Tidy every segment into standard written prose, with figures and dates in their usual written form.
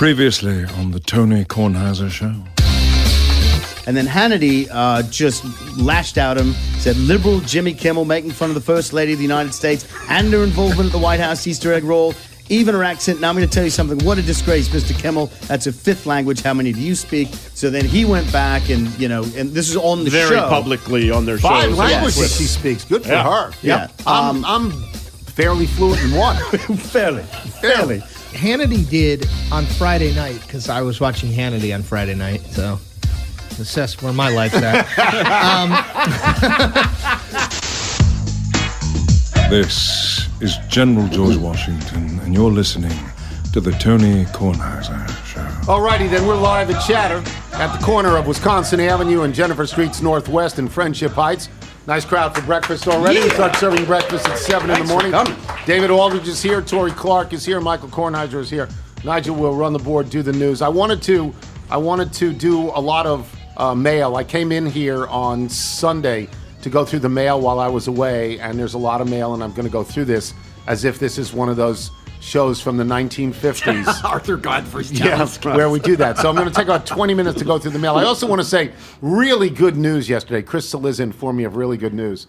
Previously on the Tony Kornheiser Show. And then Hannity just lashed out him, said liberal Jimmy Kimmel making fun of the First Lady of the United States and her involvement at the White House Easter egg roll, even her accent. Now I'm going to tell you something. What a disgrace, Mr. Kimmel. That's a fifth language. How many do you speak? So then he went back and, and this is on the show. Very publicly on their show. 5 languages she speaks. Good for her. Yeah. I'm fairly fluent in one. Fairly. Hannity did on Friday night, because I was watching Hannity on Friday night, so assess where my life's at. This is General George Washington, and you're listening to the Tony Kornheiser Show. Alrighty, then we're live at Chatter at the corner of Wisconsin Avenue and Jennifer Streets Northwest in Friendship Heights. Nice crowd for breakfast already. We start serving breakfast at 7 in the morning. David Aldridge is here. Tori Clark is here. Michael Kornheiser is here. Nigel will run the board, do the news. I wanted to do a lot of mail. I came in here on Sunday to go through the mail while I was away, and there's a lot of mail, and I'm going to go through this as if this is one of those shows from the 1950s. Arthur Godfrey's where we do that. So I'm going to take about 20 minutes to go through the mail. I also want to say really good news yesterday. Chris Saliza informed me of really good news.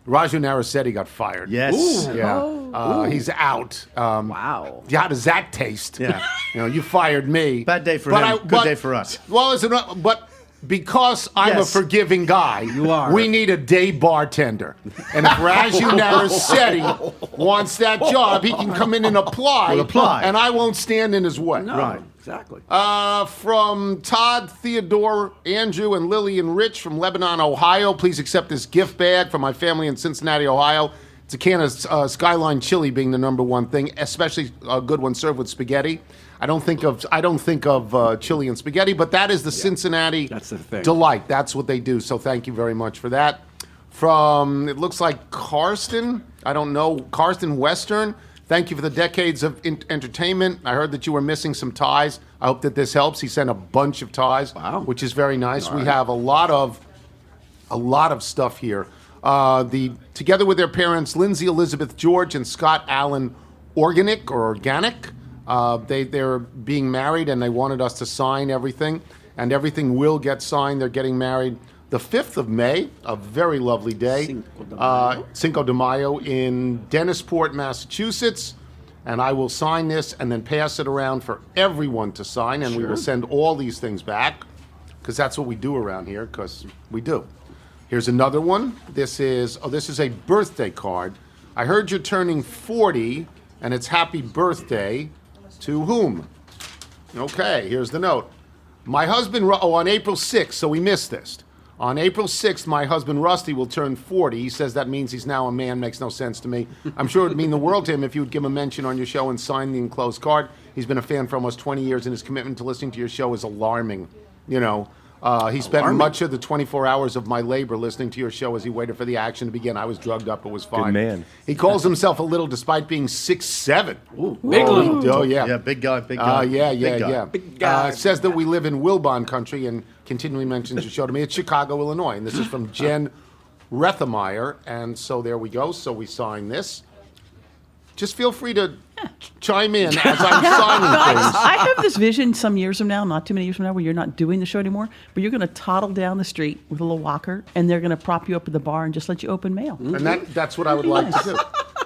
Raju Narasetti got fired. Yes. Ooh. Yeah. He's out. Wow. How does that taste? Yeah. You fired me. Bad day for him. Good day for us. Well, but because I'm a forgiving guy, we need a day bartender. And if Raju Narasetti wants that job, he can come in and apply. And I won't stand in his way. No, right. Exactly. From Todd, Theodore, Andrew, and Lily and Rich from Lebanon, Ohio. Please accept this gift bag from my family in Cincinnati, Ohio. It's a can of Skyline chili being the number one thing, especially a good one served with spaghetti. I don't think of chili and spaghetti, but that is the Cincinnati delight. That's what they do. So thank you very much for that. From, it looks like Karsten. I don't know. Karsten Western. Thank you for the decades of entertainment. I heard that you were missing some ties. I hope that this helps. He sent a bunch of ties, which is very nice. We have a lot of stuff here. Together with their parents, Lindsay Elizabeth George and Scott Allen Organic. They're being married, and they wanted us to sign everything, and everything will get signed. They're getting married the 5th of May, a very lovely day, Cinco de Mayo in Dennisport, Massachusetts, and I will sign this and then pass it around for everyone to sign, and we will send all these things back, because that's what we do around here, because we do. Here's another one. This is a birthday card. I heard you're turning 40, and it's happy birthday. To whom? Okay, here's the note. My husband, on April 6th, so we missed this. On April 6th, my husband Rusty will turn 40. He says that means he's now a man. Makes no sense to me. I'm sure it would mean the world to him if you would give him a mention on your show and sign the enclosed card. He's been a fan for almost 20 years, and his commitment to listening to your show is alarming. He spent much of the 24 hours of my labor listening to your show as he waited for the action to begin. I was drugged up, but was fine. Good man. He calls himself a little despite being 6'7". Big little. Oh, yeah. Yeah, big guy. Big guy. Says that we live in Wilbon country and continually mentions your show to me. It's Chicago, Illinois. And this is from Jen Rethemeyer. And so there we go. So we sign this. Just feel free to chime in as I'm signing things. I have this vision some years from now, not too many years from now, where you're not doing the show anymore, but you're going to toddle down the street with a little walker, and they're going to prop you up at the bar and just let you open mail. And that's what I would like to do.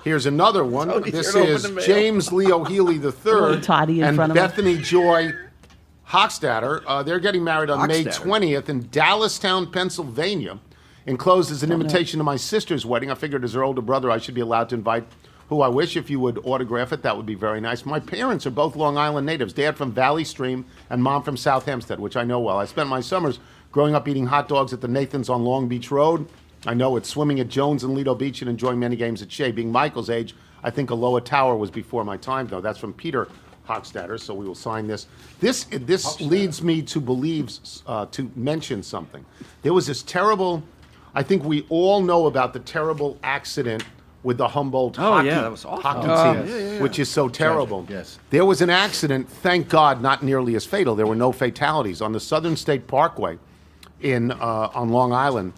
Here's another one. This is James Leo Healy III Toddy in and front of Bethany Joy Hochstatter. They're getting married on May 20th in Dallastown, Pennsylvania. Enclosed is an invitation to my sister's wedding. I figured as her older brother, I should be allowed to invite who I wish. If you would autograph it, that would be very nice. My parents are both Long Island natives. Dad from Valley Stream and mom from South Hempstead, which I know well. I spent my summers growing up eating hot dogs at the Nathans on Long Beach Road. I know it's swimming at Jones and Lido Beach and enjoying many games at Shea. Being Michael's age, I think Aloha Tower was before my time, though. That's from Peter Hochstatter, so we will sign this. This leads me to to mention something. There was this terrible, I think we all know about the terrible accident with the Humboldt hockey, that was awful. hockey team, which is so terrible. Yes. There was an accident, thank God, not nearly as fatal. There were no fatalities on the Southern State Parkway on Long Island.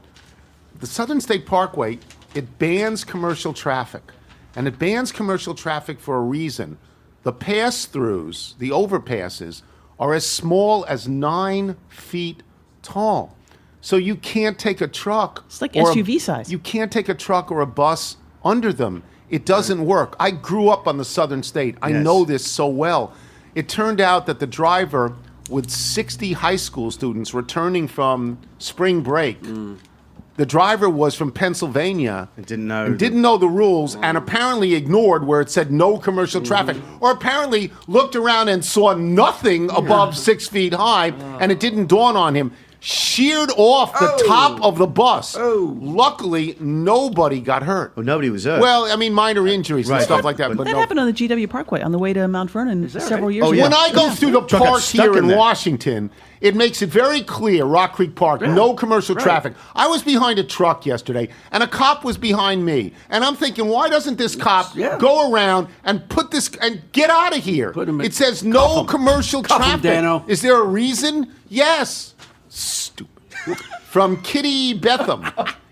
The Southern State Parkway, it bans commercial traffic, and it bans commercial traffic for a reason. The pass-throughs, the overpasses, are as small as 9 feet tall. So you can't take a truck. It's like or SUV size. You can't take a truck or a bus under them. It doesn't work. I grew up on the southern state. I Yes. know this so well. It turned out that the driver with 60 high school students returning from spring break, the driver was from Pennsylvania. I didn't know. And didn't know the rules and apparently ignored where it said no commercial traffic, or apparently looked around and saw nothing above 6 feet high, and it didn't dawn on him. Sheared off the top of the bus. Luckily, nobody got hurt. Well, nobody was hurt. Well, I mean, minor injuries and Right. stuff like that. But But That no. happened on the GW Parkway on the way to Mount Vernon several years Oh, ago. yeah. When I go through the Truck got park stuck here in in there. Washington, it makes it very clear, Rock Creek Park, no commercial traffic. I was behind a truck yesterday, and a cop was behind me. And I'm thinking, why doesn't this cop go around and put this, and get out of here? Put him in- It says no him. commercial Cuff him, traffic. Dano. Is there a reason? Yes. Stupid. From Kitty Betham.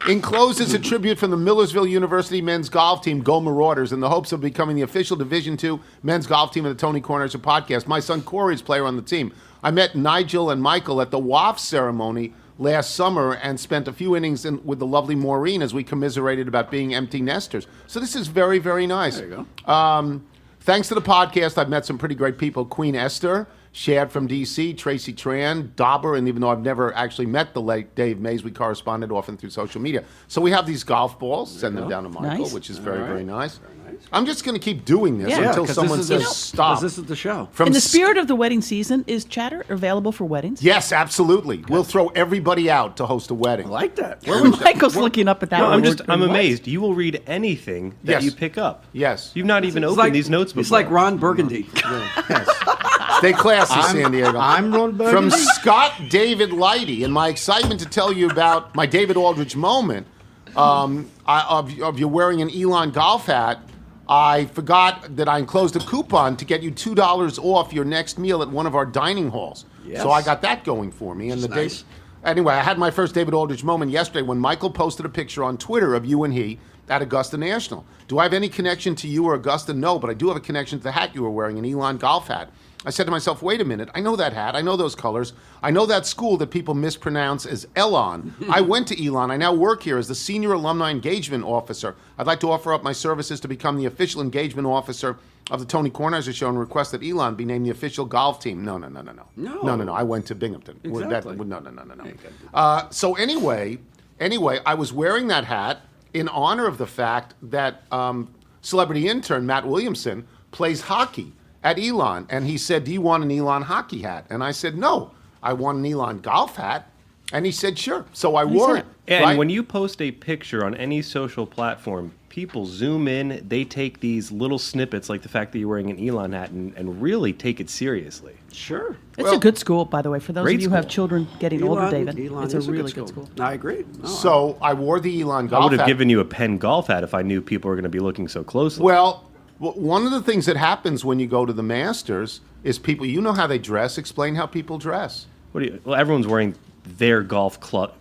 Encloses a tribute from the Millersville University men's golf team, Go Marauders, in the hopes of becoming the official Division II men's golf team of the Tony Kornheiser podcast. My son Corey is player on the team. I met Nigel and Michael at the WAF ceremony last summer and spent a few innings with the lovely Maureen as we commiserated about being empty nesters. So this is very, very nice. There you go. Thanks to the podcast, I've met some pretty great people. Queen Esther, Shad from D.C., Tracy Tran, Dauber, and even though I've never actually met the late Dave Mays, we corresponded often through social media. So we have these golf balls, send them down to Michael, Nice. which is very, very nice. I'm just going to keep doing this Yeah. until 'cause someone this says is stop. This is the show. From In the s- spirit of the wedding season, is chatter available for weddings? Yes, absolutely. We'll throw everybody out to host a wedding. I like that. Michael's looking up at that. No, one. I'm amazed. You will read anything that Yes. you pick up. Yes. You've not even It's opened like- these notes before. It's like Ron Burgundy. Stay classy, San Diego. I'm Ron From Burgundy. Scott David Lighty, and my excitement to tell you about my David Aldridge moment of you wearing an Elon golf hat. I forgot that I enclosed a coupon to get you $2 off your next meal at one of our dining halls. Yes. So I got that going for me. And That's the nice. Anyway, I had my first David Aldridge moment yesterday when Michael posted a picture on Twitter of you and he at Augusta National. Do I have any connection to you or Augusta? No, but I do have a connection to the hat you were wearing, an Elon golf hat. I said to myself, wait a minute, I know that hat, I know those colors, I know that school that people mispronounce as Elon. I went to Elon, I now work here as the Senior Alumni Engagement Officer. I'd like to offer up my services to become the official engagement officer of the Tony Kornheiser Show and request that Elon be named the official golf team. No. No, I went to Binghamton. Exactly. No. So anyway, I was wearing that hat in honor of the fact that celebrity intern Matt Williamson plays hockey at Elon. And he said, do you want an Elon hockey hat? And I said, no, I want an Elon golf hat. And he said, sure. So I wore it. And right? when you post a picture on any social platform, people zoom in, they take these little snippets, like the fact that you're wearing an Elon hat, and really take it seriously. Sure. It's a good school, by the way. For those Great of you who have school. children getting older, David, Elon it's a is really good school. I agree. No, So I wore the Elon I golf would have hat. given you a Penn golf hat if I knew people were going to be looking so closely. Well, one of the things that happens when you go to the Masters is people, you know how they dress. Explain how people dress. Well, everyone's wearing their golf clubs,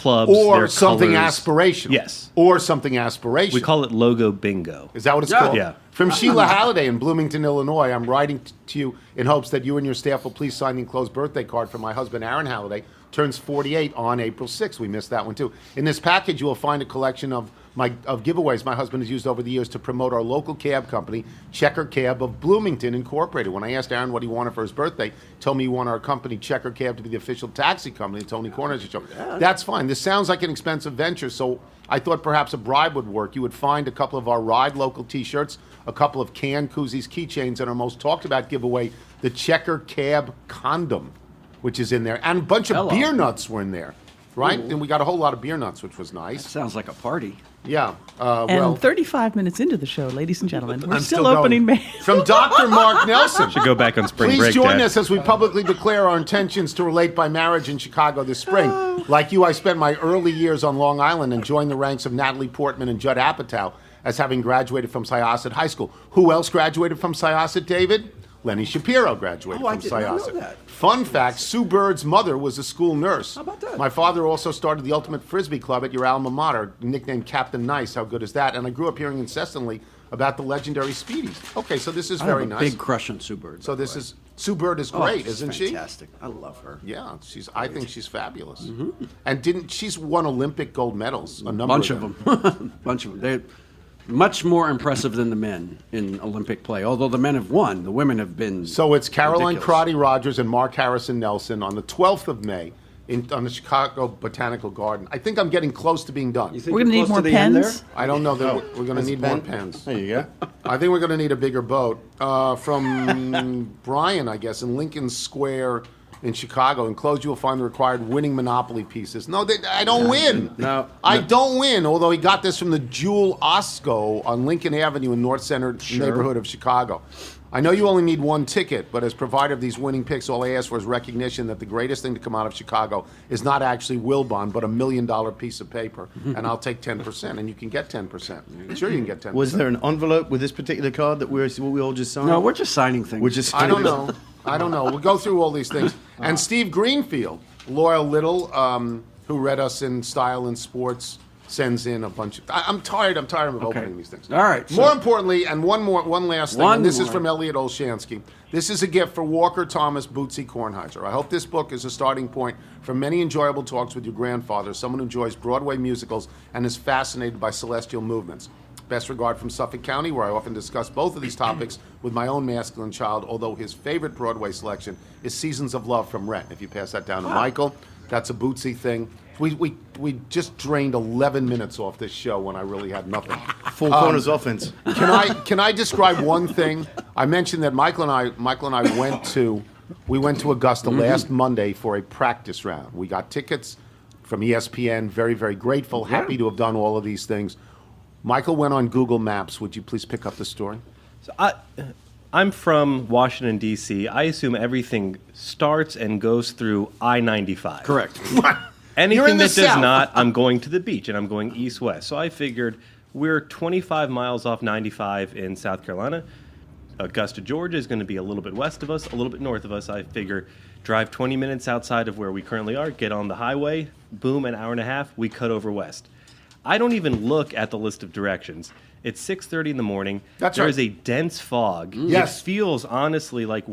Or their something colors. aspirational. Yes. Or something aspirational. We call it logo bingo. Is that what it's Yeah. called? Yeah. From Sheila Halliday in Bloomington, Illinois, I'm writing to you in hopes that you and your staff will please sign the enclosed birthday card for my husband, Aaron Halliday, turns 48 on April 6th. We missed that one, too. In this package, you will find a collection of giveaways my husband has used over the years to promote our local cab company, Checker Cab of Bloomington Incorporated. When I asked Aaron what he wanted for his birthday, he told me he wanted our company, Checker Cab, to be the official taxi company of Tony Kornheiser Show. That's fine. This sounds like an expensive venture, so I thought perhaps a bribe would work. You would find a couple of our Ride Local t-shirts, a couple of Can Koozies keychains, and our most talked about giveaway, the Checker Cab condom, which is in there. And a bunch of beer nuts were in there, right? And we got a whole lot of beer nuts, which was nice. sounds like a party. Yeah. And Well, 35 minutes into the show, ladies and gentlemen, we're I'm still going. opening mail. From Dr. Mark Nelson. Should go back on spring Please break. join Dad. us as we publicly declare our intentions to relate by marriage in Chicago this spring. Like you, I spent my early years on Long Island and joined the ranks of Natalie Portman and Judd Apatow as having graduated from Syosset High School. Who else graduated from Syosset, David? Lenny Shapiro graduated I from did not know Syosset. that. Fun fact, Sue Bird's mother was a school nurse. How about that? My father also started the Ultimate Frisbee Club at your alma mater, nicknamed Captain Nice. How good is that? And I grew up hearing incessantly about the legendary Speedies. Okay, so this is I very have a nice. big crush on Sue Bird. So by the this way. is Sue Bird is Oh, great, she's isn't she? Fantastic. I love her. Yeah, I think she's fabulous. And she's won Olympic gold medals? A number Bunch of them. Bunch of them. They're much more impressive than the men in Olympic play. Although the men have won, the women have been. So it's Caroline ridiculous. Crotty Rogers and Mark Harrison Nelson on the 12th of May on the Chicago Botanical Garden. I think I'm getting close to being done. You think We're gonna you're need close more to the end pens. there? I don't know that we're going to need more pens. There you go. I think we're going to need a bigger boat. From Brian, I guess, in Lincoln Square in Chicago. Enclosed, you will find the required winning Monopoly pieces. No, I don't win. No. I don't win, although he got this from the Jewel Osco on Lincoln Avenue in North Center neighborhood of Chicago. I know you only need one ticket, but as provider of these winning picks, all I ask for is recognition that the greatest thing to come out of Chicago is not actually Wilbon, but $1 million piece of paper. And I'll take 10%, and you can get 10%. Sure, you can get 10%. Was there an envelope with this particular card that we all just signed? No, we're just signing things. We're just. I don't know. I don't know. We'll go through all these things. And Steve Greenfield, Loyal Little, who read us in Style and Sports, sends in a bunch of. I'm tired of opening these things. All right, More so- importantly, and one last thing. One And this is more. from Elliot Olshansky. This is a gift for Walker Thomas Bootsy Kornheiser. I hope this book is a starting point for many enjoyable talks with your grandfather, someone who enjoys Broadway musicals and is fascinated by celestial movements. Best regard from Suffolk County, where I often discuss both of these topics with my own masculine child, although his favorite Broadway selection is Seasons of Love from Rent. If you pass that down to Michael, that's a Bootsy thing. We just drained 11 minutes off this show when I really had nothing. Four corners offense. Can I describe one thing? I mentioned that Michael and I went to Augusta last Monday for a practice round. We got tickets from ESPN. Very, very grateful. Happy to have done all of these things. Michael went on Google Maps. Would you please pick up the story? So I'm from Washington, D.C. I assume everything starts and goes through I-95. Correct. Anything in the that does South. not, I'm going to the beach, and I'm going east-west. So I figured we're 25 miles off 95 in South Carolina. Augusta, Georgia is going to be a little bit west of us, a little bit north of us. I figure drive 20 minutes outside of where we currently are, get on the highway, boom, an hour and a half, we cut over west. I don't even look at the list of directions. It's 6:30 in the morning. That's There right. is a dense fog. Yes. It feels honestly like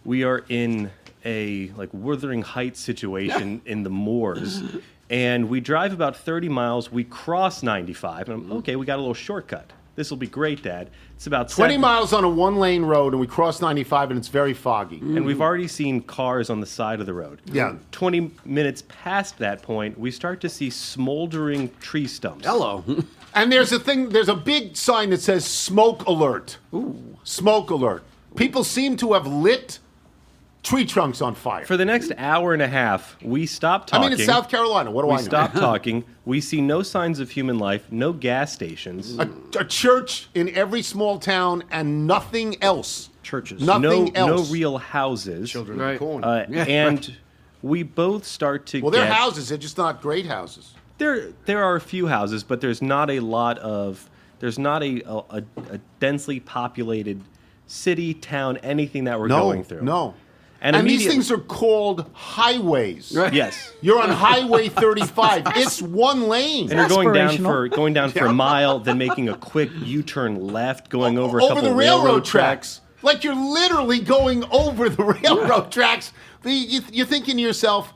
we are in a Wuthering Heights situation in the moors. And we drive about 30 miles. We cross 95. And okay, we got a little shortcut. This will be great, Dad. It's about 20 miles on a one-lane road, and we cross 95, and it's very foggy. and we've already seen cars on the side of the road. Yeah. 20 minutes past that point, we start to see smoldering tree stumps. Hello. And there's a big sign that says "Smoke Alert." Ooh. Smoke Alert. People seem to have lit tree trunks on fire. For the next hour and a half, we stop I talking. mean, it's South Carolina. What do I We know? stop talking. We see no signs of human life, no gas stations. A church in every small town and nothing else. Churches. Nothing no else. real houses. Children Right. of the corn. And we both start to Well, get... they're houses. They're just not great houses. There are a few houses, but there's not a lot of... There's not a densely populated city, town, anything that we're going through. No. And And these immediately- things are called highways. Yes. You're on Highway 35. It's one lane. And you're Aspirational. going down for a mile, then making a quick U-turn left, going over a Over couple the railroad tracks. Like you're literally going over the railroad tracks. You're thinking to yourself,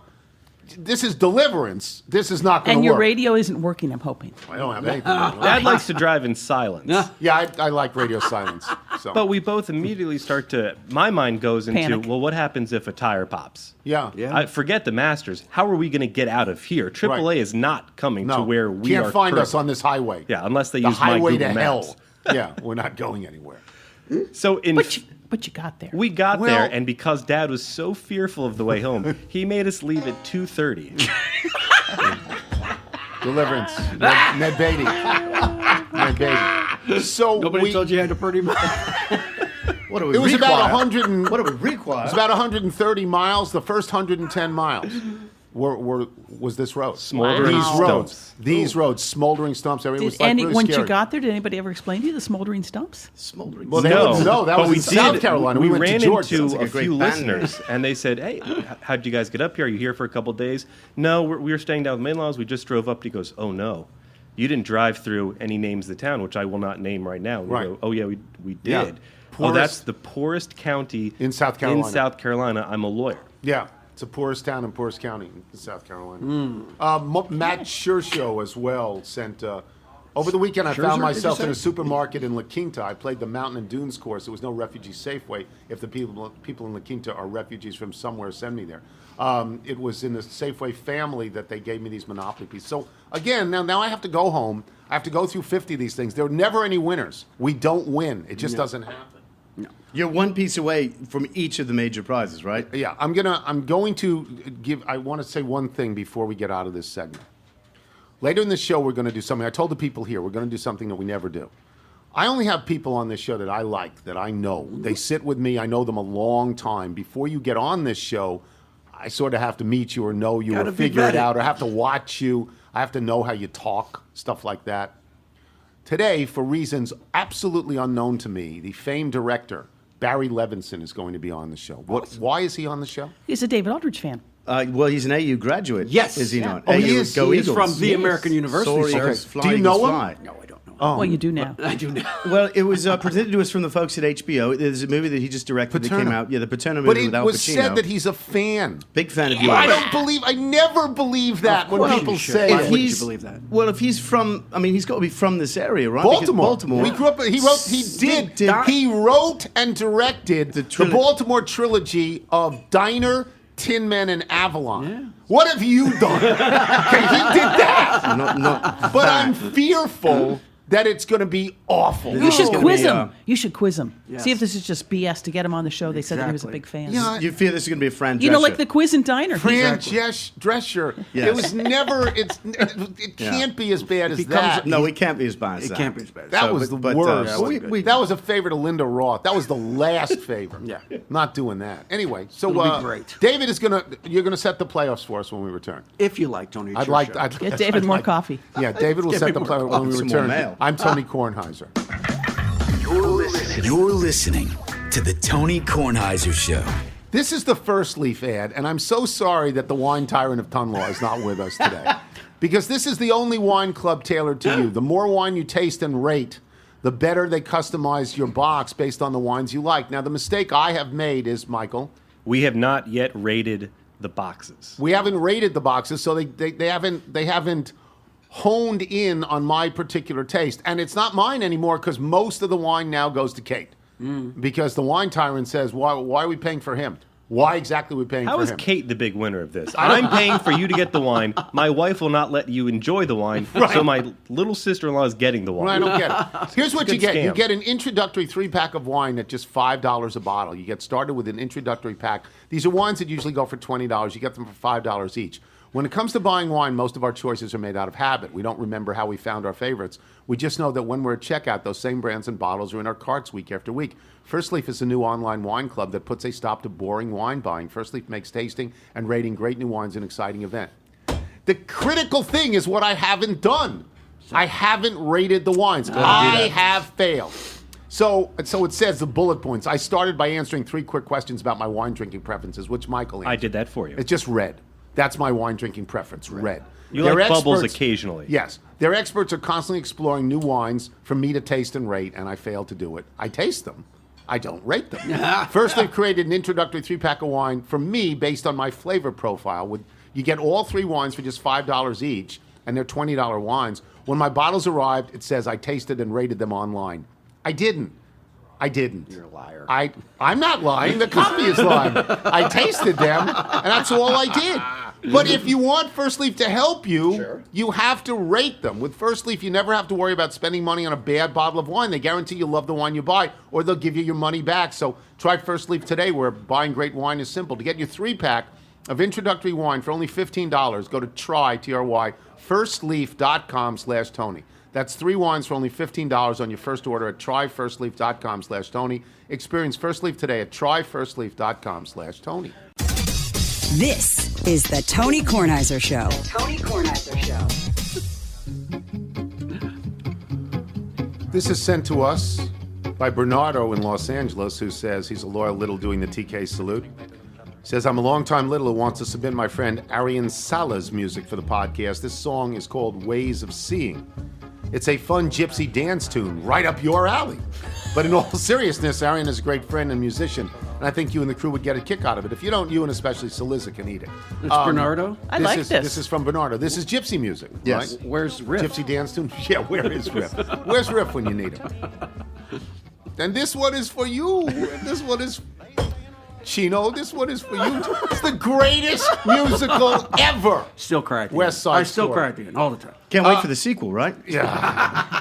this is deliverance. This is not going to work. And your radio isn't working, I'm hoping. I don't have anything. Dad likes to drive in silence. Yeah, I like radio silence. So. But we both immediately start to... My mind goes into, Panic. well, what happens if a tire pops? yeah. Yeah. Forget the Masters. How are we going to get out of here? AAA Right. is not coming No. to where we Can't are find currently. us on this highway. Yeah, unless they The use my highway Google to Maps. hell. Yeah, we're not going anywhere. So But you got there. we got Well- there, and because Dad was so fearful of the way home, he made us leave at 2:30. Deliverance. Ned Beatty. Ned Beatty. So Nobody told you you had a pretty much. What do we it was require? about 100 and, What do we require? it was about 130 miles. The first 110 miles was this road. Smoldering These roads. stumps. These roads, smoldering stumps. Everything was like really once you scary. got there, did anybody ever explain to you the smoldering stumps? Smoldering. Well, they No, wouldn't know. That but was we in South did. Carolina. We went ran to Georgia. into Sounds like a a great few band listeners, and they said, "Hey, how'd you guys get up here? Are you here for a couple days?" No, we were staying down with my in-laws. We just drove up. And he goes, "Oh no, You didn't drive through any names of the town, which I will not name right now. And Right. we go, oh, yeah, we did. Yeah. Oh, Poorest- that's the poorest county In South Carolina. In South Carolina. I'm a lawyer. Yeah, it's the poorest town in poorest county in South Carolina. Matt Shershow as well sent. Over the weekend, I found myself in a supermarket in La Quinta. I played the Mountain and Dunes course. There was no refugee Safeway. If the people in La Quinta are refugees from somewhere, send me there. It was in the Safeway family that they gave me these Monopoly pieces. So again, now I have to go home. I have to go through 50 of these things. There are never any winners. We don't win. It just doesn't happen. You're one piece away from each of the major prizes, right? Yeah, I'm going to give. I want to say one thing before we get out of this segment. Later in the show, we're going to do something. I told the people here we're going to do something that we never do. I only have people on this show that I like, that I know. They sit with me. I know them a long time. Before you get on this show, I sort of have to meet you or know you or figure it out or have to watch you. I have to know how you talk, stuff like that. Today, for reasons absolutely unknown to me, the famed director, Barry Levinson, is going to be on the show. Why is he on the show? He's a David Aldrich fan. Well, he's an AU graduate. Yes. Is he Yeah. not? Oh, AU, he is. Go He is Eagles. from the American University. Sorry, Okay. Fly Do you Eagles know him? Fly. No, I don't know. Well, you do now. I do know. Well, it was presented to us from the folks at HBO. There's a movie that he just directed that came Paterno. out. Yeah, the Paterno But movie it with Al was Pacino. said that he's a fan. Big fan of yours. I never believe that when course people you should. say Why If wouldn't you he's- believe that? Well, if he's from, I mean, he's got to be from this area, right? Because Baltimore. We grew up. He wrote and directed the Baltimore trilogy of Diner, Tin Men, and Avalon. Yeah. What have you done? Okay, he did that. Not But I'm fearful that it's going to be awful. You should gonna quiz be, him. You should quiz him. Yes. See if this is just BS to get him on the show. They said that he was a Exactly. big fan. Yeah, You fear this is going to be a Fran You know, Drescher. like the quiz and diner. Fran Drescher. Yes. It was never. It can't be as bad as that. No, it can't be as bad as It that. can't be as bad. That So, was but- the but, worst. that wasn't good. That was a favor to Linda Roth. That was the last favor. Yeah. Not doing that. Anyway, so It'll be great. David is you're gonna set the playoffs for us when we return. If you like, Tony. it's I'd your like. show. Get David more coffee. Yeah, David will Get set me the more playoffs when we Some more return. mail. I'm Tony Kornheiser. You're listening to the Tony Kornheiser Show. This is the First Leaf ad, and I'm so sorry that the wine tyrant of Tunlaw is not with us today. Because this is the only wine club tailored to you. The more wine you taste and rate, the better they customize your box based on the wines you like. Now, the mistake I have made is, Michael, We have not yet rated the boxes. we haven't rated the boxes, so they haven't honed in on my particular taste. And it's not mine anymore because most of the wine now goes to Kate. Because the wine tyrant says, why are we paying for him? Why exactly are we paying How for is him? Kate the big winner of this? I'm paying for you to get the wine. My wife will not let you enjoy the wine, so my little sister-in-law is getting the wine. I don't get it. Here's what you Good get. You scam. get an introductory 3-pack of wine at just $5 a bottle. You get started with an introductory pack. These are wines that usually go for $20. You get them for $5 each. When it comes to buying wine, most of our choices are made out of habit. We don't remember how we found our favorites. We just know that when we're at checkout, those same brands and bottles are in our carts week after week. First Leaf is a new online wine club that puts a stop to boring wine buying. First Leaf makes tasting and rating great new wines an exciting event. The critical thing is what I haven't done. I haven't rated the wines. I have failed. So it says the bullet points. I started by answering 3 quick questions about my wine drinking preferences, which Michael answered. I did that for you. It's just red. That's my wine drinking preference, red. You Their like bubbles experts- occasionally. Yes. Their experts are constantly exploring new wines for me to taste and rate, and I fail to do it. I taste them. I don't rate them. First, they've created an introductory 3-pack of wine for me based on my flavor profile. You get all 3 wines for just $5 each, and they're $20 wines. When my bottles arrived, it says I tasted and rated them online. I didn't. You're a liar. I'm not lying. The copy is lying. I tasted them, and that's all I did. But if you want First Leaf to help you, you have to rate them. With First Leaf, you never have to worry about spending money on a bad bottle of wine. They guarantee you love the wine you buy, or they'll give you your money back. So try First Leaf today, where buying great wine is simple. To get your 3-pack of introductory wine for only $15, go to try, firstleaf.com/Tony. That's 3 wines for only $15 on your first order at tryfirstleaf.com/Tony. Experience First Leaf today at tryfirstleaf.com/Tony. This is the Tony Kornheiser Show. Tony Kornheiser Show. This is sent to us by Bernardo in Los Angeles, who says he's a loyal little doing the TK salute. Says, I'm a longtime little who wants to submit my friend Arian Sala's music for the podcast. This song is called Ways of Seeing. It's a fun gypsy dance tune right up your alley. But in all seriousness, Arian is a great friend and musician, and I think you and the crew would get a kick out of it. If you don't, you and especially Saliza can eat it. It's Bernardo? I like this. This is from Bernardo. This is gypsy music, Yes. right? Where's Riff? Gypsy dance tune? Yeah, where is Riff? Where's Riff when you need him? And this one is for you. And this one is... Chino, this one is for you. It's the greatest musical ever. Still cry at the West end. Side I still Story. cry at the end all the time. Can't wait for the sequel, right? Yeah.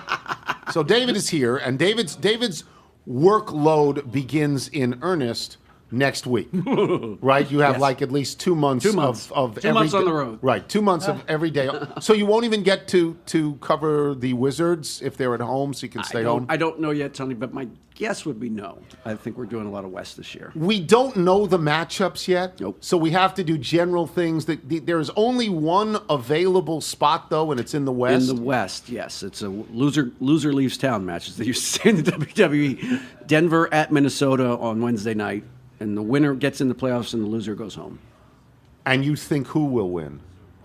So David is here, and David's workload begins in earnest next week, right? You have Yes. like at least 2 months, 2 months. of 2 every months on day- the road. Right, 2 months of every day. So you won't even get to cover the Wizards if they're at home, so you can stay home. I don't know yet, Tony, but my guess would be no. I think we're doing a lot of West this year. We don't know the matchups yet, Nope. so we have to do general things. There's only one available spot, though, and it's in the West. In the West, yes. It's a loser leaves town match, as they used to say in the WWE. Denver at Minnesota on Wednesday night, and the winner gets in the playoffs and the loser goes home. And you think who will win?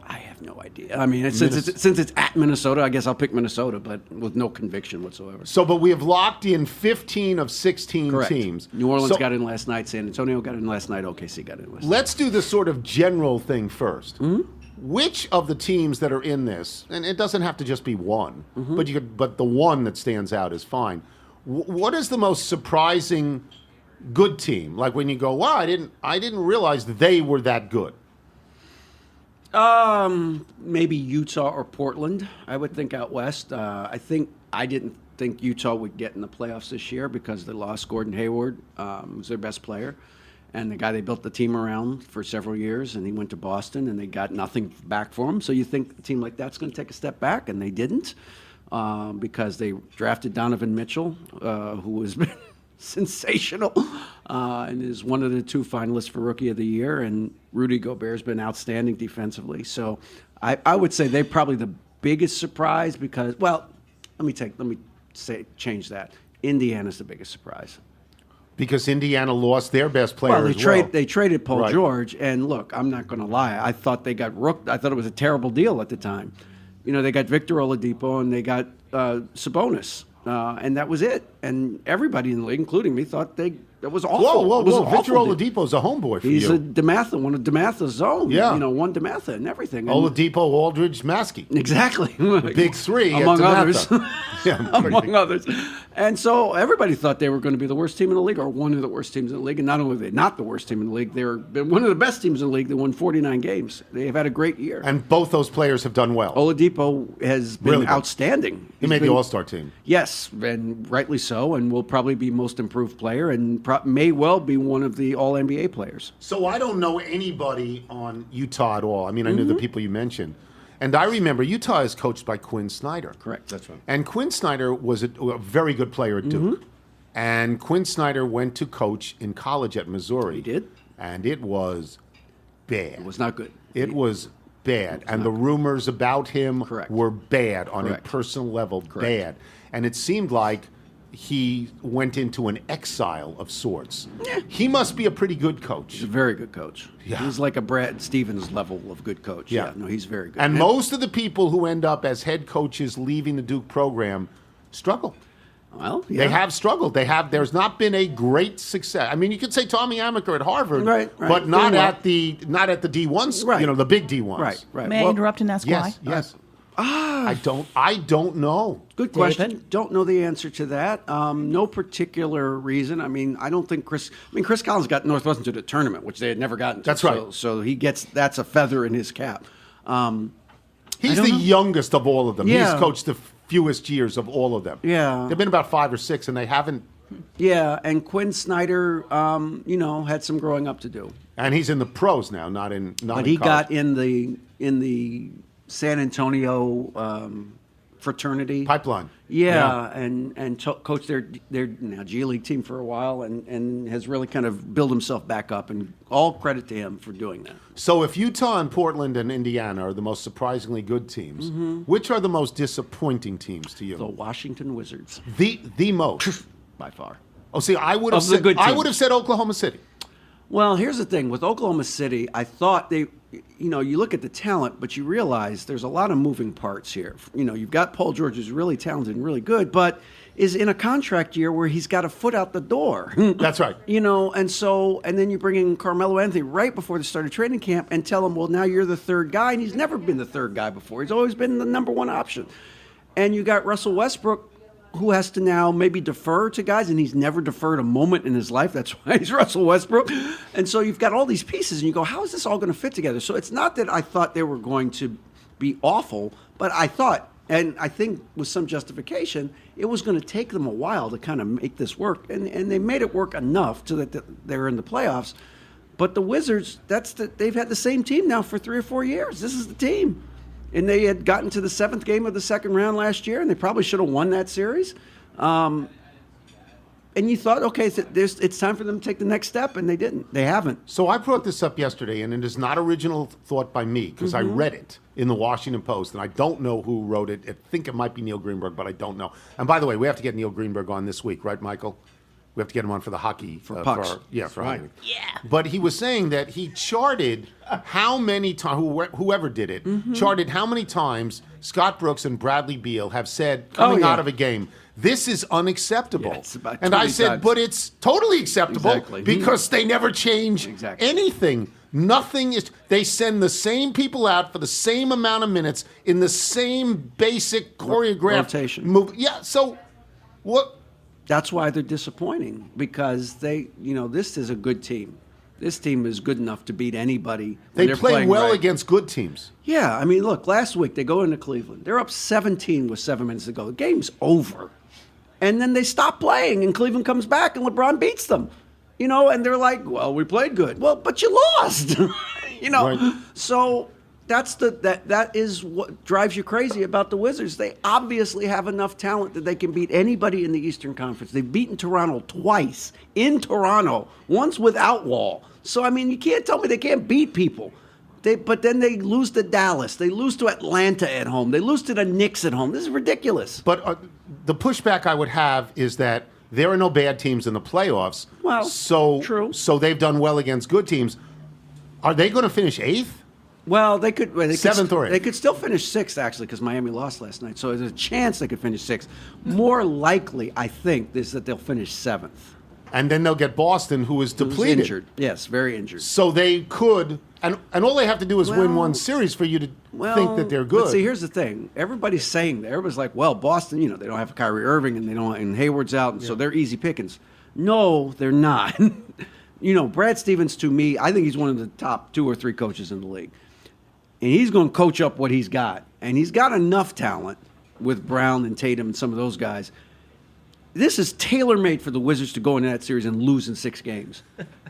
I have no idea. I mean, since it's at Minnesota, I guess I'll pick Minnesota, but with no conviction whatsoever. So, but we have locked in 15 of 16 Correct. teams. New Orleans So got in last night. San Antonio got in last night. OKC got in last night. let's do the sort of general thing first. Mm-hmm. Which of the teams that are in this, and it doesn't have to just be one, Mm-hmm. but the one that stands out is fine. What is the most surprising good team? Like when you go, wow, I didn't realize they were that good. Maybe Utah or Portland. I would think out west. I didn't think Utah would get in the playoffs this year because they lost Gordon Hayward, who's their best player, and the guy they built the team around for several years. And he went to Boston, and they got nothing back for him. So you think a team like that's going to take a step back, and they didn't because they drafted Donovan Mitchell, who has been sensational and is one of the 2 finalists for Rookie of the Year, and Rudy Gobert's been outstanding defensively. So I would say they're probably the biggest surprise because, well, change that. Indiana's the biggest surprise. Because Indiana lost their best player Well, they traded Paul Right. George, and look, I'm not going to lie. I thought they got rooked. I thought it was a terrible deal at the time. You know, they got Victor Oladipo and they got Sabonis. And that was it. And everybody in the league, including me, thought that was awful. Whoa! It was an Victor awful deal. Oladipo's a homeboy for He's you. a DeMatha, one of DeMatha's own. Yeah. You know, one DeMatha and everything. And Oladipo, Aldridge, Maskey. exactly. Big three at among DeMatha. others. Yeah, among others. And so everybody thought they were going to be the worst team in the league, or one of the worst teams in the league. And not only are they not the worst team in the league, they're one of the best teams in the league. They won 49 games. They've had a great year. And both those players have done well. Oladipo has been Really good. outstanding. He He's made the been- All-Star team. Yes, and rightly so, and will probably be most improved player, and may well be one of the All NBA players. So I don't know anybody on Utah at all. I mean, I knew Mm-hmm. the people you mentioned. And I remember Utah is coached by Quinn Snyder. Correct, that's right. And Quinn Snyder was a very good player at Duke. Mm-hmm. And Quinn Snyder went to coach in college at Missouri. He did? And it was bad. It was not good. It was bad. And the rumors about him Correct. were bad on Correct. a personal level, Correct. bad. And it seemed like he went into an exile of sorts. He must be a pretty good coach. He's a very good coach. Yeah. He's like a Brad Stevens level of good coach. Yeah. No, he's very good. And most of the people who end up as head coaches leaving the Duke program struggle. well, yeah. They have struggled. There's not been a great success. I mean, you could say Tommy Amaker at Harvard, Right. but not Doing well. at the D1s, Right. the big D1s. Right. May I Well, interrupt and ask why? Yes. I don't know. Good David? question. Don't know the answer to that. No particular reason. I mean, I don't think Chris Collins got Northwestern to the tournament, which they had never gotten to. That's right. So that's a feather in his cap. He's don't the know. youngest of all of them. Yeah. He's coached the fewest years of all of them. Yeah. They've been about 5 or 6, and they haven't. Yeah, and Quinn Snyder, had some growing up to do. And he's in the pros now, not in. But he got in the San Antonio fraternity pipeline. Yeah, and coached their now G League team for a while, and has really kind of built himself back up. And all credit to him for doing that. So if Utah and Portland and Indiana are the most surprisingly good teams, which are the most disappointing teams to you? The Washington Wizards, The most by far. Oh, see, I would have Of the said good I teams. would have said Oklahoma City. Well, here's the thing. With Oklahoma City, I thought you look at the talent, but you realize there's a lot of moving parts here. You've got Paul George, who's really talented and really good, but is in a contract year where he's got a foot out the door. That's right. And then you bring in Carmelo Anthony right before the start of training camp and tell him, well, now you're the third guy, and he's never been the third guy before. He's always been the number one option. And you got Russell Westbrook, who has to now maybe defer to guys, and he's never deferred a moment in his life. That's why he's Russell Westbrook. And so you've got all these pieces, and you go, how is this all going to fit together? So it's not that I thought they were going to be awful, but I thought, and I think with some justification, it was going to take them a while to kind of make this work. And they made it work enough so that they're in the playoffs. But the Wizards, they've had the same team now for 3 or 4 years. This is the team. And they had gotten to the 7th game of the second round last year, and they probably should have won that series. And you thought, okay, it's time for them to take the next step, and they didn't. They haven't. So I brought this up yesterday, and it is not original thought by me, because I read it in the Washington Post, and I don't know who wrote it. I think it might be Neil Greenberg, but I don't know. And by the way, we have to get Neil Greenberg on this week, right, Michael? We have to get him on for the hockey. For pucks. For hockey. Yeah. But he was saying that he charted how many times, whoever did it, charted how many times Scott Brooks and Bradley Beal have said coming out of a game, this is unacceptable. Yeah, it's about and I 20 said, times. but it's totally acceptable because they never change anything. Nothing is. They send the same people out for the same amount of minutes in the same basic choreographed rotation. Move. Yeah. So what? That's why they're disappointing, because this is a good team. This team is good enough to beat anybody. They play well against good teams. Yeah, I mean, look, last week they go into Cleveland. They're up 17 with 7 minutes to go. The game's over. And then they stop playing, and Cleveland comes back, and LeBron beats them. And they're like, well, we played good. Well, but you lost. Right. So that is what drives you crazy about the Wizards. They obviously have enough talent that they can beat anybody in the Eastern Conference. They've beaten Toronto twice in Toronto, once without Wall. So, I mean, you can't tell me they can't beat people. But then they lose to Dallas. They lose to Atlanta at home. They lose to the Knicks at home. This is ridiculous. But the pushback I would have is that there are no bad teams in the playoffs. Well, true. So they've done well against good teams. Are they going to finish 8th? Well, they could. Seventh or eighth. They could still finish 6th, actually, because Miami lost last night. So there's a chance they could finish 6th. More likely, I think, is that they'll finish 7th. And then they'll get Boston, who is depleted. Who's injured. Yes, very injured. So they could, and all they have to do is win one series for you to think that they're good. But see, here's the thing. Everybody's saying that. Everybody's like, well, Boston, they don't have Kyrie Irving, and Hayward's out, and so they're easy pickings. No, they're not. Brad Stevens, to me, I think he's one of the top 2 or 3 coaches in the league. And he's going to coach up what he's got. And he's got enough talent with Brown and Tatum and some of those guys. This is tailor-made for the Wizards to go into that series and lose in 6 games.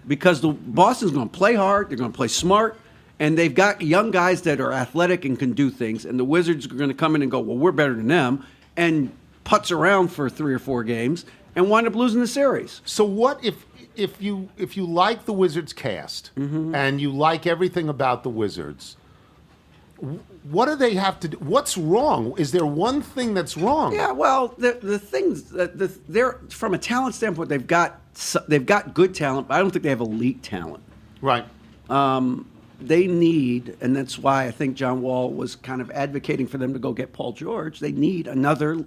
Because Boston's going to play hard, they're going to play smart, and they've got young guys that are athletic and can do things. And the Wizards are going to come in and go, well, we're better than them, and putz around for 3 or 4 games and wind up losing the series. So what if you like the Wizards cast and you like everything about the Wizards, what do they have to do? What's wrong? Is there one thing that's wrong? Yeah, well, the things they're from a talent standpoint, they've got good talent, but I don't think they have elite talent. Right. They need, and that's why I think John Wall was kind of advocating for them to go get Paul George. They need another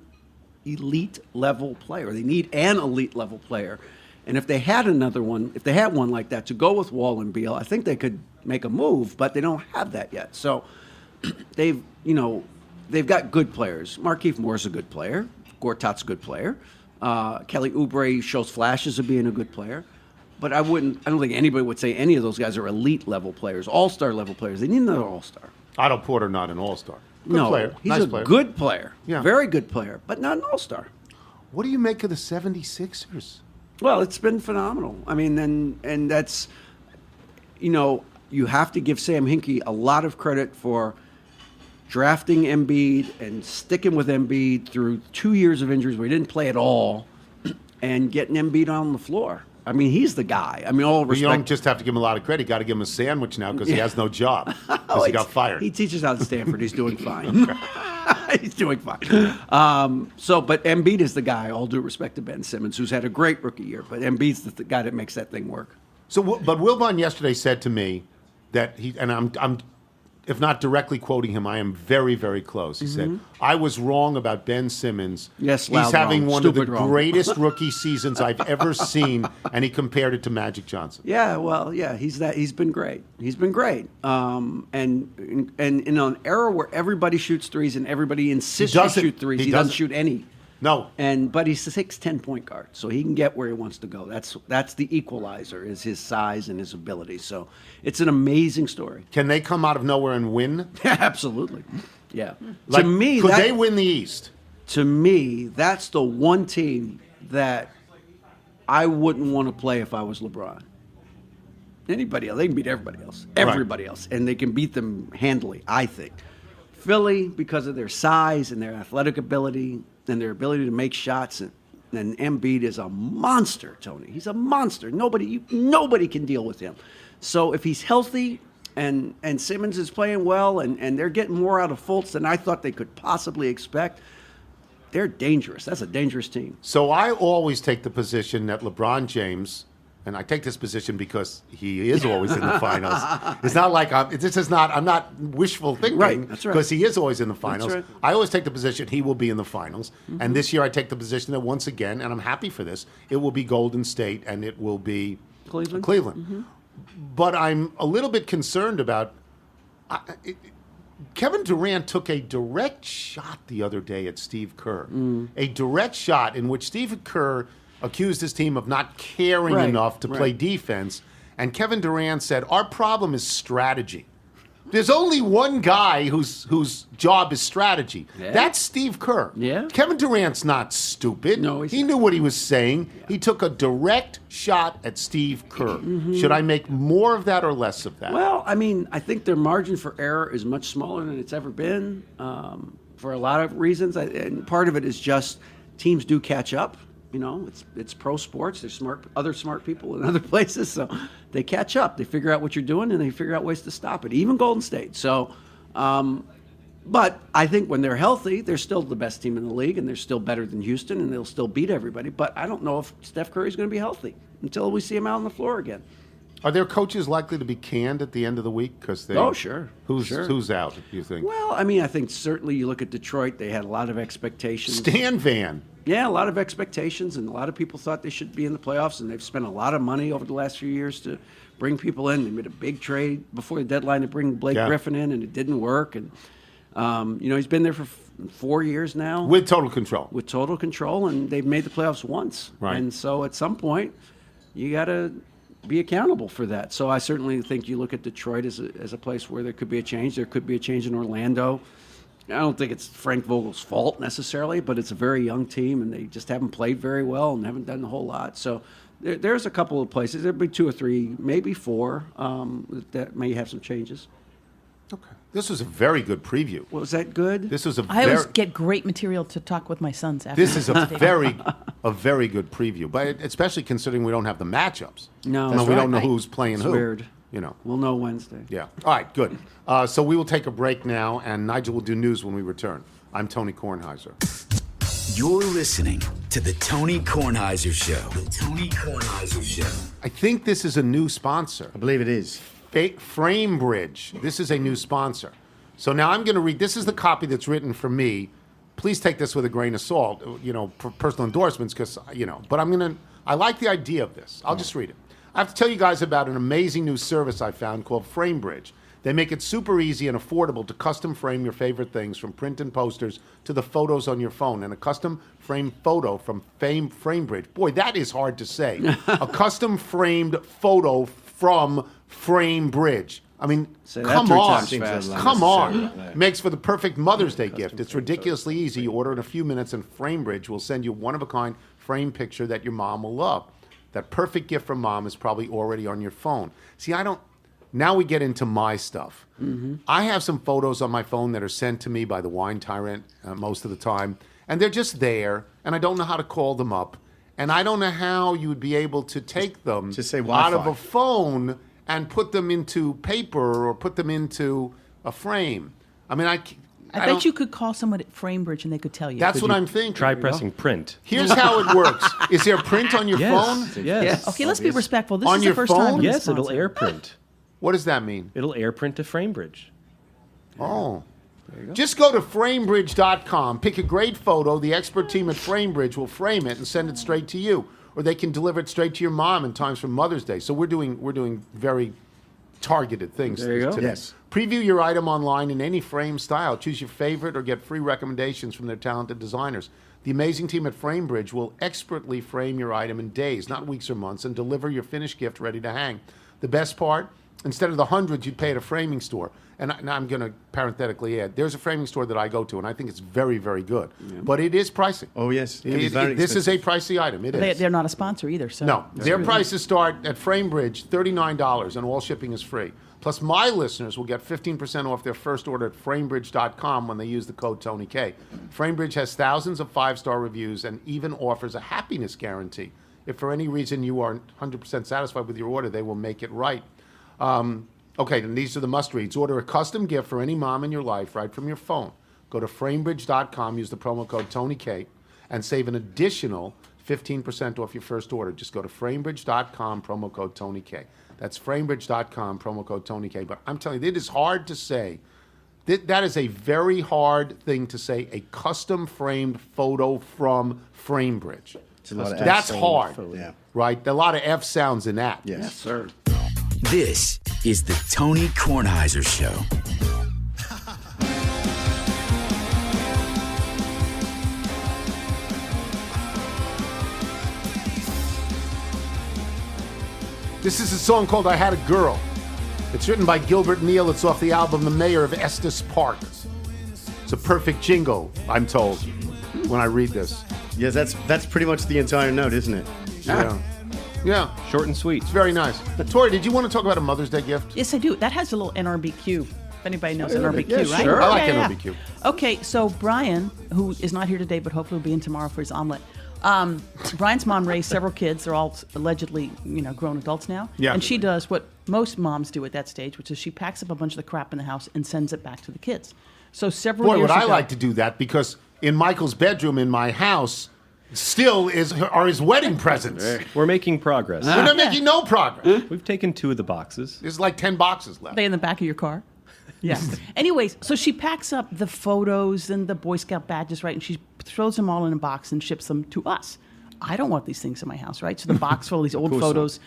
elite level player. They need an elite level player. And if they had another one, if they had one like that to go with Wall and Beal, I think they could make a move, but they don't have that yet. So they've got good players. Markieff Moore's a good player. Gortat's a good player. Kelly Oubre shows flashes of being a good player. But I don't think anybody would say any of those guys are elite level players, all-star level players. They need another all-star. Otto Porter, not an all-star. No, player. He's nice a player. good player. Yeah. Very good player, but not an all-star. What do you make of the 76ers? Well, it's been phenomenal. I mean, and that's, you have to give Sam Hinkie a lot of credit for drafting Embiid and sticking with Embiid through 2 years of injuries where he didn't play at all and getting Embiid on the floor. I mean, he's the guy. I mean, all respect. You don't just have to give him a lot of credit. You got to give him a sandwich now because he has no job because he got fired. He teaches out at Stanford. He's doing fine. He's doing fine. But Embiid is the guy, all due respect to Ben Simmons, who's had a great rookie year. But Embiid's the guy that makes that thing work. But Wilbon yesterday said to me that I'm if not directly quoting him, I am very, very close. He said, I was wrong about Ben Simmons. Yes, he's loud having wrong. one of the Stupid wrong. greatest rookie seasons I've ever seen, and he compared it to Magic Johnson. Yeah, well, yeah, he's been great. He's been great. And in an era where everybody shoots threes and everybody insists to shoot threes, he doesn't shoot any. No. But he's a 6'10" point guard, so he can get where he wants to go. That's the equalizer, is his size and his ability. So it's an amazing story. Can they come out of nowhere and win? Absolutely. Yeah. Like, to me, could they win the East? To me, that's the one team that I wouldn't want to play if I was LeBron. Anybody else, they can beat everybody else. Everybody else. And they can beat them handily, I think. Philly, because of their size and their athletic ability and their ability to make shots, and Embiid is a monster, Tony. He's a monster. Nobody can deal with him. So if he's healthy and Simmons is playing well and they're getting more out of Fultz than I thought they could possibly expect, they're dangerous. That's a dangerous team. So I always take the position that LeBron James, and I take this position because he is always in the finals. It's not like I'm not wishful thinking. Right, that's right. Because he is always in the finals. That's right. I always take the position he will be in the finals. And this year I take the position that once again, and I'm happy for this, it will be Golden State and it will be Cleveland. But I'm a little bit concerned about Kevin Durant took a direct shot the other day at Steve Kerr. A direct shot in which Steve Kerr accused his team of not caring enough to play defense. And Kevin Durant said, our problem is strategy. There's only one guy whose job is strategy. Yeah. That's Steve Kerr. Yeah. Kevin Durant's not stupid. No, he knew what he was saying. Yeah. He took a direct shot at Steve Kerr. Should I make more of that or less of that? Well, I mean, I think their margin for error is much smaller than it's ever been for a lot of reasons. And part of it is just teams do catch up. You know, it's pro sports. There's other smart people in other places, so they catch up. They figure out what you're doing, and they figure out ways to stop it. Even Golden State. So, but I think when they're healthy, they're still the best team in the league, and they're still better than Houston, and they'll still beat everybody. But I don't know if Steph Curry's going to be healthy until we see him out on the floor again. Are there coaches likely to be canned at the end of the week? Sure. Who's out, do you think? Well, I mean, I think certainly you look at Detroit, they had a lot of expectations. Stan Van. Yeah, a lot of expectations, and a lot of people thought they should be in the playoffs, and they've spent a lot of money over the last few years to bring people in. They made a big trade before the deadline to bring Blake Griffin in, and it didn't work. And, he's been there for 4 years now. With total control. With total control, and they've made the playoffs once. Right. And so at some point, you got to be accountable for that. So I certainly think you look at Detroit as a place where there could be a change. There could be a change in Orlando. I don't think it's Frank Vogel's fault necessarily, but it's a very young team, and they just haven't played very well and haven't done a whole lot. So there's a couple of places. There'll be 2 or 3, maybe 4 that may have some changes. Okay. This was a very good preview. Was that good? This was I always get great material to talk with my sons after. This is a very good preview, but especially considering we don't have the matchups. No, we don't know who's playing who. Weird. You know. We'll know Wednesday. Yeah. All right, good. So we will take a break now, and Nigel will do news when we return. I'm Tony Kornheiser. You're listening to the Tony Kornheiser Show. The Tony Kornheiser Show. I think this is a new sponsor. I believe it is. FrameBridge. This is a new sponsor. So now I'm going to read. This is the copy that's written for me. Please take this with a grain of salt, for personal endorsements, because, But I like the idea of this. I'll just read it. I have to tell you guys about an amazing new service I found called FrameBridge. They make it super easy and affordable to custom frame your favorite things, from print and posters to the photos on your phone. And a custom frame photo from FrameBridge. Boy, that is hard to say. A custom framed photo from FrameBridge. I mean, come on. Makes for the perfect Mother's Day gift. It's ridiculously easy. You order in a few minutes, and FrameBridge will send you one-of-a-kind frame picture that your mom will love. That perfect gift from mom is probably already on your phone. See, now we get into my stuff. Mm-hmm. I have some photos on my phone that are sent to me by the wine tyrant most of the time, and they're just there, and I don't know how to call them up, and I don't know how you would be able to take them out of a phone and put them into paper or put them into a frame. I mean, I bet you could call someone at Framebridge and they could tell you. That's what I'm thinking. Try pressing print. Here's how it works. Is there print on your Yes. phone? Yes. Okay, let's be respectful. This On is your the first phone? time. we've Yes, it'll sponsored. air print. What does that mean? It'll air print to Framebridge. Oh. Just go to framebridge.com, pick a great photo. The expert team at Framebridge will frame it and send it straight to you. Or they can deliver it straight to your mom in times for Mother's Day. So we're doing very targeted things There you go. today. Yes. Preview your item online in any frame style. Choose your favorite or get free recommendations from their talented designers. The amazing team at Framebridge will expertly frame your item in days, not weeks or months, and deliver your finished gift ready to hang. The best part, instead of the hundreds you'd pay at a framing store, and I'm going to parenthetically add, there's a framing store that I go to, and I think it's very, very good. But it is pricey. Oh, yes. It can be very This is a expensive. pricey item. It is. They're not a sponsor either. So No, their prices start at Framebridge, $39, and all shipping is free. Plus, my listeners will get 15% off their first order at framebridge.com when they use the code TonyK. Framebridge has thousands of 5-star reviews and even offers a happiness guarantee. If for any reason you aren't 100% satisfied with your order, they will make it right. Okay, then these are the must-reads. Order a custom gift for any mom in your life right from your phone. Go to framebridge.com, use the promo code TonyK, and save an additional 15% off your first order. Just go to framebridge.com, promo code TonyK. That's framebridge.com, promo code TonyK. But I'm telling you, it is hard to say. That is a very hard thing to say, a custom-framed photo from Framebridge. It's a lot of That's F hard, Yeah. right? A lot of F sounds in that. Yes. Yes, sir. This is the Tony Kornheiser Show. This is a song called I Had a Girl. It's written by Gilbert Neal. It's off the album The Mayor of Estes Park. It's a perfect jingle, I'm told, when I read this. Yes, that's pretty much the entire note, isn't it? Yeah. Yeah. Short and sweet. It's very nice. Tori, did you want to talk about a Mother's Day gift? yes, I do. That has a little NRBQ. If anybody knows NRBQ, yeah, right? sure. I like NRBQ. Okay, so Brian, who is not here today, but hopefully will be in tomorrow for his omelet. Brian's mom raised several kids. They're all allegedly, grown adults now. Yeah. And she does what most moms do at that stage, which is she packs up a bunch of the crap in the house and sends it back to the kids. So several Boy, years would I ago, like to do that, because in Michael's bedroom in my house still are his wedding presents. We're making progress. We're not making no progress. We've taken 2 of the boxes. There's like 10 boxes left. They in the back of your car? Yeah. Anyways, so she packs up the photos and the Boy Scout badges, right? And she throws them all in a box and ships them to us. I don't want these things in my house, right? So the box full of these old photos.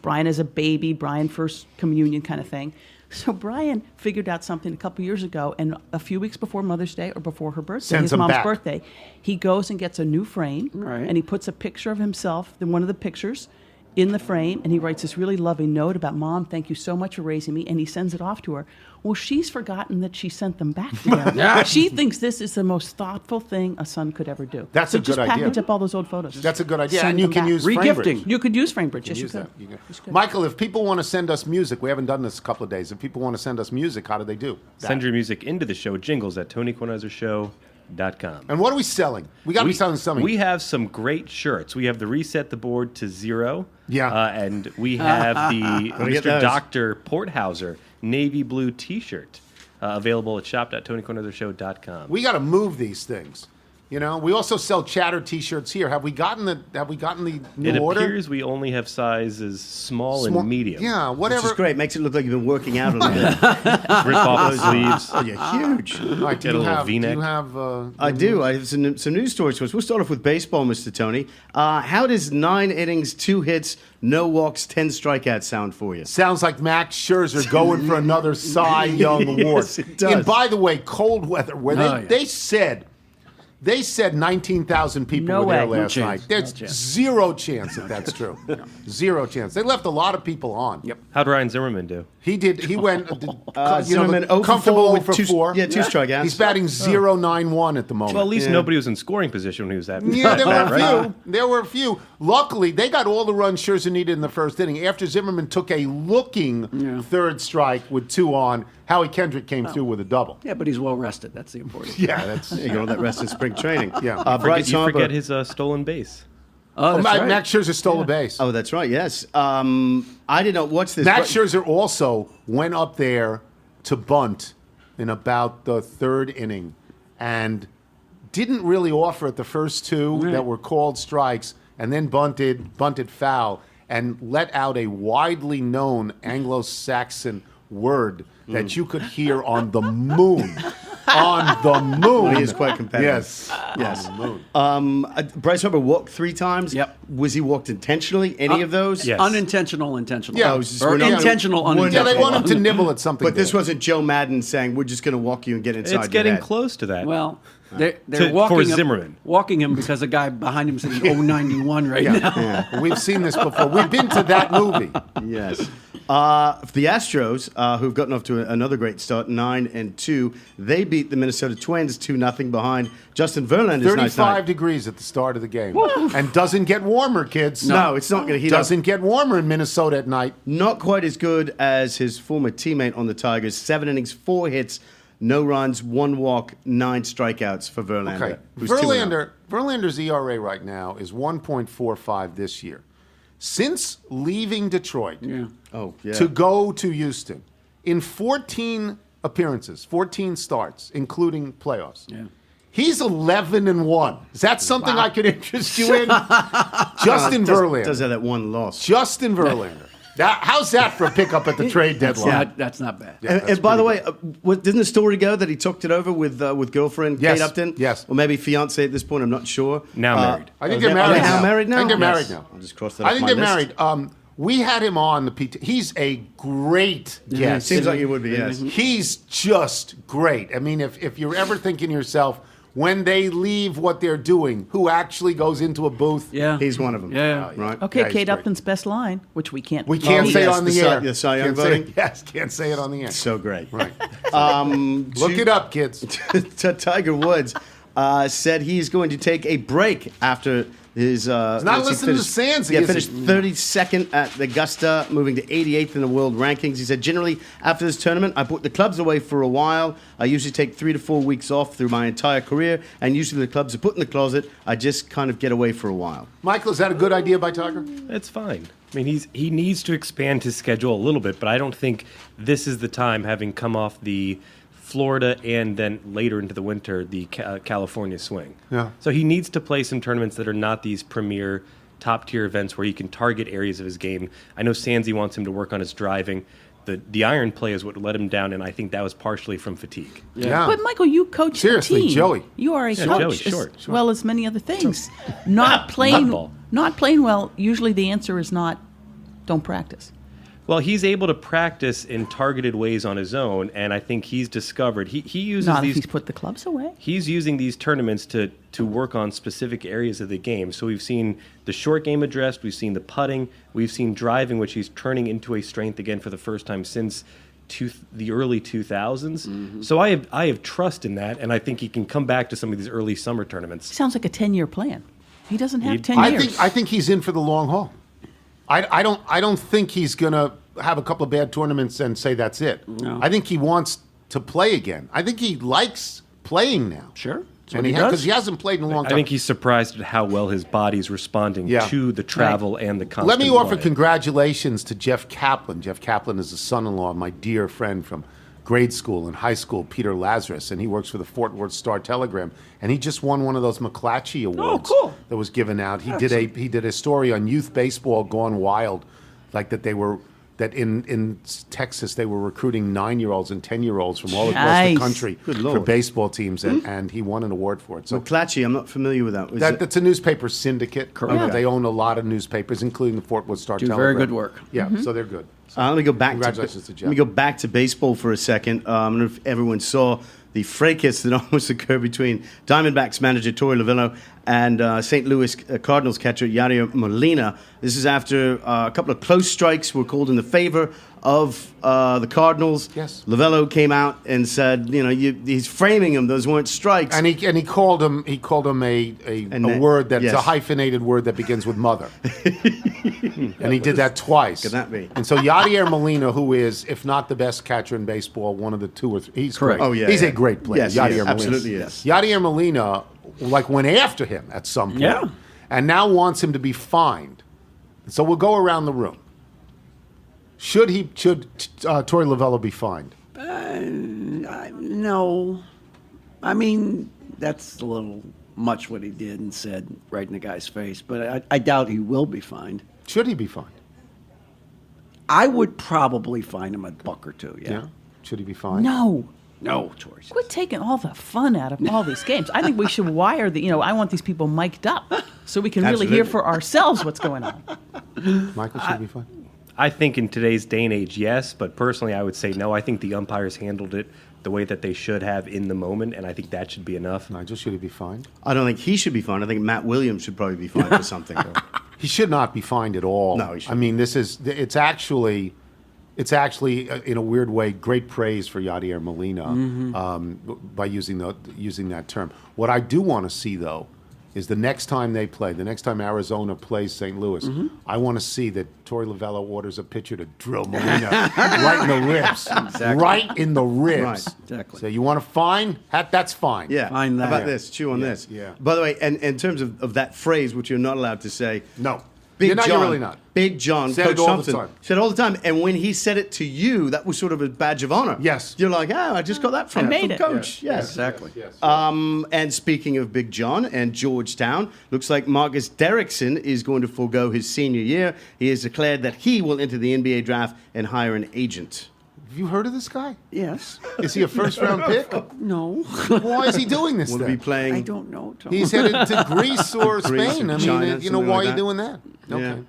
Brian as a baby, Brian first communion kind of thing. So Brian figured out something a couple years ago, and a few weeks before Mother's Day or before her birthday, Sends his them mom's back. birthday, he goes and gets a new frame, Right. and he puts a picture of himself, then one of the pictures, in the frame, and he writes this really loving note about, Mom, thank you so much for raising me, and he sends it off to her. Well, she's forgotten that she sent them back to him. She thinks this is the most thoughtful thing a son could ever do. That's so a good just idea. package up all those old photos. That's a good idea. Send And you them can back. use Regifting. Framebridge. You could use Framebridge. Yes, you Use could. that. You can. It's good. Michael, if people want to send us music, we haven't done this a couple of days. If people want to send us music, how do they do that? Send your music into the show, jingles at TonyKornheiserShow.com. And what are we selling? We got to be selling something. We have some great shirts. We have the Reset the Board to Zero. Yeah. And we have the get Mr. those. Dr. Porthauser navy blue T-shirt available at shop.TonyKornheiserShow.com. We got to move these things. We also sell Chatter T-shirts here. Have we gotten the new It order? appears we only have sizes small Small- and medium. Yeah, Which whatever. is great. Makes it look like you've been working out a little bit. Rip off the sleeves. Oh, yeah, huge. All right, do Get a you little have? Do V-neck. you have? I do. I have some news stories for us. We'll start off with baseball, Mr. Tony. How does 9 innings, 2 hits, no walks, 10 strikeouts sound for you? Sounds like Max Scherzer going for another Cy Young Award. Yes, it does. And by the way, cold weather, where Oh, yeah. they said 19,000 people No were there way. No last chance. night. There's zero chance that that's true. Zero chance. They left a lot of people on. Yep. How'd Ryan Zimmerman do? He did. He went Zimmerman 0 for comfortable 4 with with two- 4. yeah, 2 strikeouts. He's batting 0.91 at the moment. Well, at least Yeah. nobody was in scoring position when he was at Yeah, there were a right? few. There were a few. Luckily, they got all the runs Scherzer needed in the first inning. After Zimmerman took a looking third strike with 2 on, Howie Kendrick came through with a double. Yeah, but he's well rested. That's the important. Yeah, that's. You got all that rest in spring training. Yeah. Bryce You forget Harper. his stolen base. Oh, that's right. Max Scherzer stole a base. Oh, that's right. Yes. I didn't know. What's this? Max Scherzer also went up there to bunt in about the third inning and didn't really offer at the first two that were called strikes, and then bunted foul, and let out a widely known Anglo-Saxon word that you could hear on the moon. On the moon. Well, he is quite competitive. Yes. On the moon. Bryce Harper walked 3 times. Yep. Was he walked intentionally? Any of those? Yes. Unintentional, intentional. Yeah. Oh, it's just Or we're not- intentional, we're not- Yeah, unintentional. they want him to nibble at something. But this big. wasn't Joe Madden saying, we're just going to walk you and get inside It's your getting head. close to that. Well, they're For walking him, Zimmerman. walking him because a guy behind him says 091 right now. Yeah. We've seen this before. We've been to that movie. Yes. For the Astros, who've gotten off to another great start, 9-2, they beat the Minnesota Twins 2-0 behind. Justin Verlander's 35 nice night. degrees at the start of the game. And doesn't get warmer, kids. No, it's not going to heat up. Doesn't get warmer in Minnesota at night. Not quite as good as his former teammate on the Tigers. 7 innings, 4 hits, no runs, 1 walk, 9 strikeouts for Verlander. Okay. who's 2-0. Verlander's ERA right now is 1.45 this year. Since leaving Detroit Oh, yeah. to go to Houston, in 14 appearances, 14 starts, including playoffs, he's 11-1. Is that something I could interest you in? Justin Verlander. Does have that one loss. Justin Verlander. How's that for a pickup at the trade deadline? That's not bad. And by the way, didn't the story go that he talked it over with girlfriend Yes, Kate Upton? yes. Or maybe fiance at this point, I'm not sure. Now married. I think Are they're married they now. married now? I think they're Yes. married now. I'll just cross that I off think my they're list. married. We had him on the PT. He's a great guest. Seems like he would be, yes. He's just great. I mean, if you're ever thinking to yourself, when they leave what they're doing, who actually goes into a booth? Yeah. He's one of them. Yeah. Right? Okay, Yeah, he's Kate great. Upton's best line, which we can't. We can't Oh, say yes, on the the Cy- air. the Cy Young Can't say- voting? Yes, can't say it on the air. So great. Right. Look Look it up, kids. Tiger Woods said he's going to take a break after his. not listening to Sands, Yeah, is finished he? 32nd at the Augusta, moving to 88th in the world rankings. He said, generally, after this tournament, I put the clubs away for a while. I usually take 3 to 4 weeks off through my entire career, and usually the clubs are put in the closet. I just kind of get away for a while. Michael, is that a good idea by Tiger? It's fine. I mean, he needs to expand his schedule a little bit, but I don't think this is the time, having come off the Florida and then later into the winter, the California swing. Yeah. So he needs to play some tournaments that are not these premier top-tier events where he can target areas of his game. I know Sandsy wants him to work on his driving. The iron play is what let him down, and I think that was partially from fatigue. Yeah. But Michael, you coach Seriously, the team. Joey. You are a coach Joey's short. as well as many other things. Not playing, Nutball. not playing well. Usually, the answer is not. Don't practice. Well, he's able to practice in targeted ways on his own, and I think he's discovered he uses Not if these. he's put the clubs away. He's using these tournaments to work on specific areas of the game. So we've seen the short game addressed, we've seen the putting, we've seen driving, which he's turning into a strength again for the first time since the early 2000s. So I have trust in that, and I think he can come back to some of these early summer tournaments. Sounds like a 10-year plan. He doesn't have 10 I years. think he's in for the long haul. I don't think he's gonna have a couple of bad tournaments and say that's it. No. I think he wants to play again. I think he likes playing now. Sure. That's And what he because does. he hasn't played in a long I time. think he's surprised at how well his body's responding Yeah. to the travel and the constant Let me offer quiet. congratulations to Jeff Kaplan. Jeff Kaplan is the son-in-law of my dear friend from grade school and high school, Peter Lazarus, and he works for the Fort Worth Star-Telegram. And he just won one of those McClatchy Awards cool. that was given out. He did a story on youth baseball gone wild, like that in Texas they were recruiting 9-year-olds and 10-year-olds from all across the Nice. country Good for Lord. baseball teams, and he won an award for it. So McClatchy, I'm not familiar with that. that's a newspaper syndicate. Correct. They own a lot of newspapers, including the Fort Worth Star-Telegram. very good work. Yeah, so they're good. Let me go back. Congratulations to Jeff. Let me go back to baseball for a second. I don't know if everyone saw the fracas that almost occurred between Diamondbacks manager Torey Lovullo and St. Louis Cardinals catcher Yadier Molina. This is after a couple of close strikes were called in the favor of the Cardinals. Yes. Lovullo came out and said, he's framing him. Those weren't strikes. And he called him a word that's yes. a hyphenated word that begins with mother. And he did that twice. Could that be? And so Yadier Molina, who is, if not the best catcher in baseball, one of the 2 or 3, he's Correct. great. Oh, yeah, he's yeah. a great player. Yes, he Yadier is. Molina. Absolutely is. Yadier Molina went after him at some point. Yeah. And now wants him to be fined. So we'll go around the room. Should Torey Lovullo be fined? No. I mean, that's a little much what he did and said right in the guy's face, but I doubt he will be fined. Should he be fined? I would probably fine him a buck or two, yeah. Should he be fined? No. No, Tori says. Quit taking all the fun out of all these games. I think we should wire I want these people mic'd up so we can really hear Absolutely. for ourselves what's going on. Michael, should he be fined? I think in today's day and age, yes, but personally, I would say no. I think the umpires handled it the way that they should have in the moment, and I think that should be enough. Nigel, should he be fined? I don't think he should be fined. I think Matt Williams should probably be fined for something. He should not be fined at all. No, he shouldn't. I mean, it's actually, in a weird way, great praise for Yadier Molina by using that term. What I do want to see, though, is the next time Arizona plays St. Louis, I want to see that Torey Lovullo orders a pitcher to drill Molina right in the ribs. Exactly. Right in the ribs. Right. Exactly. So you want to fine? That's fine. Yeah. Fine How that. about this? Chew on this. yeah. By the way, and in terms of that phrase, which you're not allowed to say, No. Big You're not, John, you're really not. Big John, Said Coach it all the Thompson, time. said it all the time. And when he said it to you, that was sort of a badge of honor. Yes. You're like, I just got that from, I made from it. Coach. Yes. Exactly. Yes. And speaking of Big John and Georgetown, looks like Marcus Derrickson is going to forego his senior year. He has declared that he will enter the NBA draft and hire an agent. Have you heard of this guy? Yes. Is he a first-round pick? No. Why is he doing this Will then? be playing. I don't know, Tom. He's headed to Greece or Greece Spain. or I mean, China, you know, something why like are you that. doing that? Okay.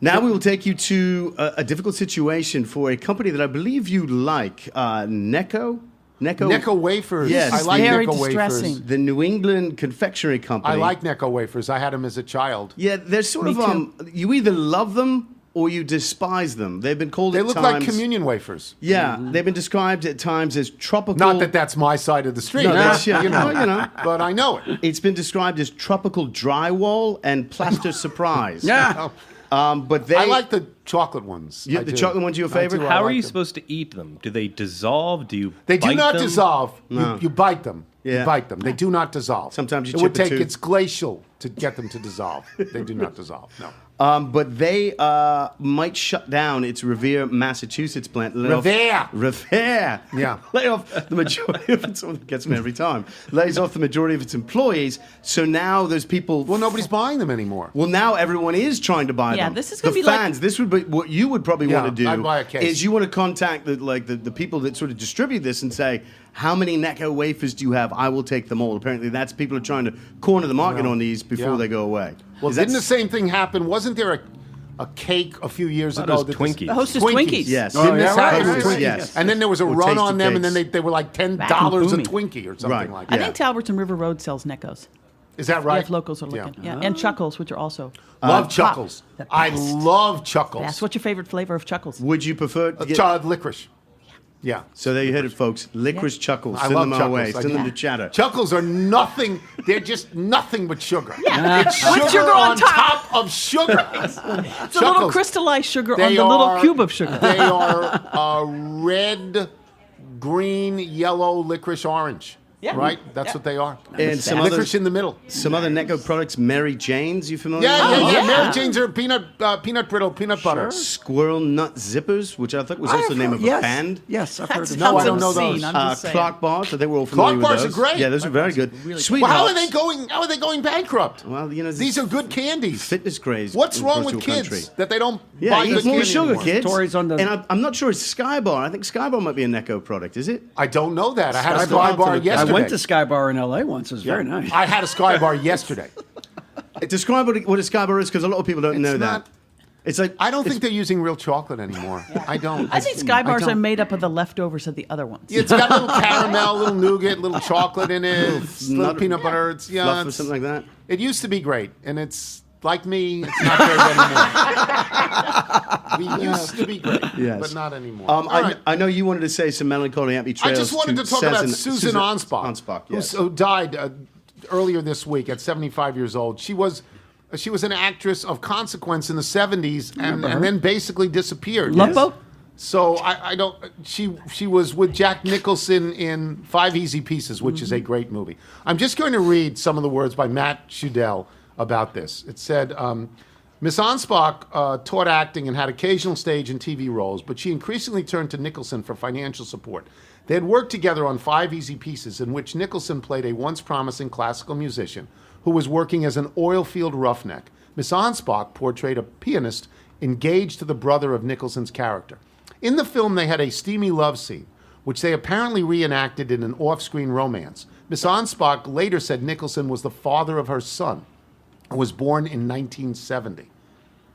Now we will take you to a difficult situation for a company that I believe you like, Necco. Necco wafers. Yes. I like Very Necco distressing. wafers. The New England Confectionery Company. I like Necco wafers. I had them as a child. Yeah, they're sort Me of you either love them or you despise them. They've been called They at look times, like communion wafers. Yeah, they've been described at times as tropical. Not that that's my side of the street. No, that's- yeah, you know, well, you know. But I know it. It's been described as tropical drywall and plaster surprise. Yeah. But they I like the chocolate ones. Yeah, I the do. chocolate ones are your I favorite? do, I How are like you them. supposed to eat them? Do they dissolve? Do you They do bite not them? dissolve. No. You bite them. Yeah. You bite them. They do not dissolve. Sometimes you It would chip a take tooth. it's glacial to get them to dissolve. They do not dissolve. No. But they might shut down its Revere, Massachusetts plant. Revere. Yeah. Lay off the majority of its. It gets me every time. Lays off the majority of its employees. So now there's people. Well, nobody's buying them anymore. Well, now everyone is trying to buy Yeah, them. this is gonna the be like- fans. This would be what you would probably Yeah, want to do. I'd buy a case. Is you want to contact the people that sort of distribute this and say, how many Necco wafers do you have? I will take them all. Apparently, that's people are trying to corner the market Yeah. on these before Yeah. they go away. Well, Is that didn't the same thing happen? Wasn't there a cake a few years Thought it ago? was that Twinkies. The Hostess Twinkies. Yes. Didn't this yeah, happen right, with right, Twinkies? yes. And then there was a Or run tasty on them, and then cakes. they were like $10 Back and a booming. Twinkie or something Right. like I that. think Talberts and River Road sells Neckos. Is that right? If locals are looking. Yeah. And Chuckles, which are also. Love top. Chuckles. The I best. love Chuckles. That's what's your favorite flavor of Chuckles? Would you prefer to get... Child licorice. Yeah. So there you heard it, folks. Licorice Chuckles. I Send love them our Chuckles. way. I Send them do. to chatter. Chuckles are nothing. They're just nothing but sugar. Yeah. It's With sugar, sugar on top. of sugar. It's a little crystallized sugar on They the little are- cube of sugar. They are red, green, yellow, licorice, orange. Yeah. Right? That's Yeah. what they are. And some other, Licorice in the middle. some other Necco products. Mary Jane's, you familiar Yeah, with? yeah, Oh, yeah. yeah. Mary Jane's are peanut brittle, peanut butter. Squirrel Nut Zippers, which I thought was also the name of a yes. band. Yes, I've That heard of sounds No, I that. don't know obscene, those. I'm just saying. Clark bars, I think we're all familiar Clark with bars those. are great. Yeah, those are very good. Sweet Well, how are Hearts. they going? How are they going bankrupt? Well, you know, These are good candies. fitness craze. What's wrong across with your kids country. that they don't Yeah, buy eat good more candy sugar, anymore? kids. Tories on the- And I'm not sure it's Sky Bar. I think Sky Bar might be a Necco product. Is it? I don't know that. I had a Sky Sky Bar Bar to the- I yesterday. went to Sky Bar in L.A. once. It was very nice. I had a Sky Bar yesterday. Describe what a Sky Bar is, because a lot of people don't know not- that. It's like I don't think they're using real chocolate anymore. I don't. I think Sky Bars don't. are made up of the leftovers of the other ones. It's got a little caramel, little nougat, little chocolate in it, little nut- peanut butter. It's fluff or it's- something like that. It used to be great, and it's like me. It's not great anymore. We used to be great, Yes. but not anymore. I, All right. I know you wanted to say some melancholy happy I trails. just wanted to talk about Susan Anspach, Yes. who died earlier this week at 75 years old. She was an actress of consequence in the 70s and then basically disappeared. Love Boat? So I don't. She was with Jack Nicholson in 5 Easy Pieces, which is a great movie. I'm just going to read some of the words by Matt Schudel about this. It said, Miss Anspach taught acting and had occasional stage and TV roles, but she increasingly turned to Nicholson for financial support. They had worked together on 5 Easy Pieces, in which Nicholson played a once promising classical musician who was working as an oil field roughneck. Miss Anspach portrayed a pianist engaged to the brother of Nicholson's character. In the film, they had a steamy love scene, which they apparently reenacted in an off-screen romance. Miss Anspach later said Nicholson was the father of her son, who was born in 1970.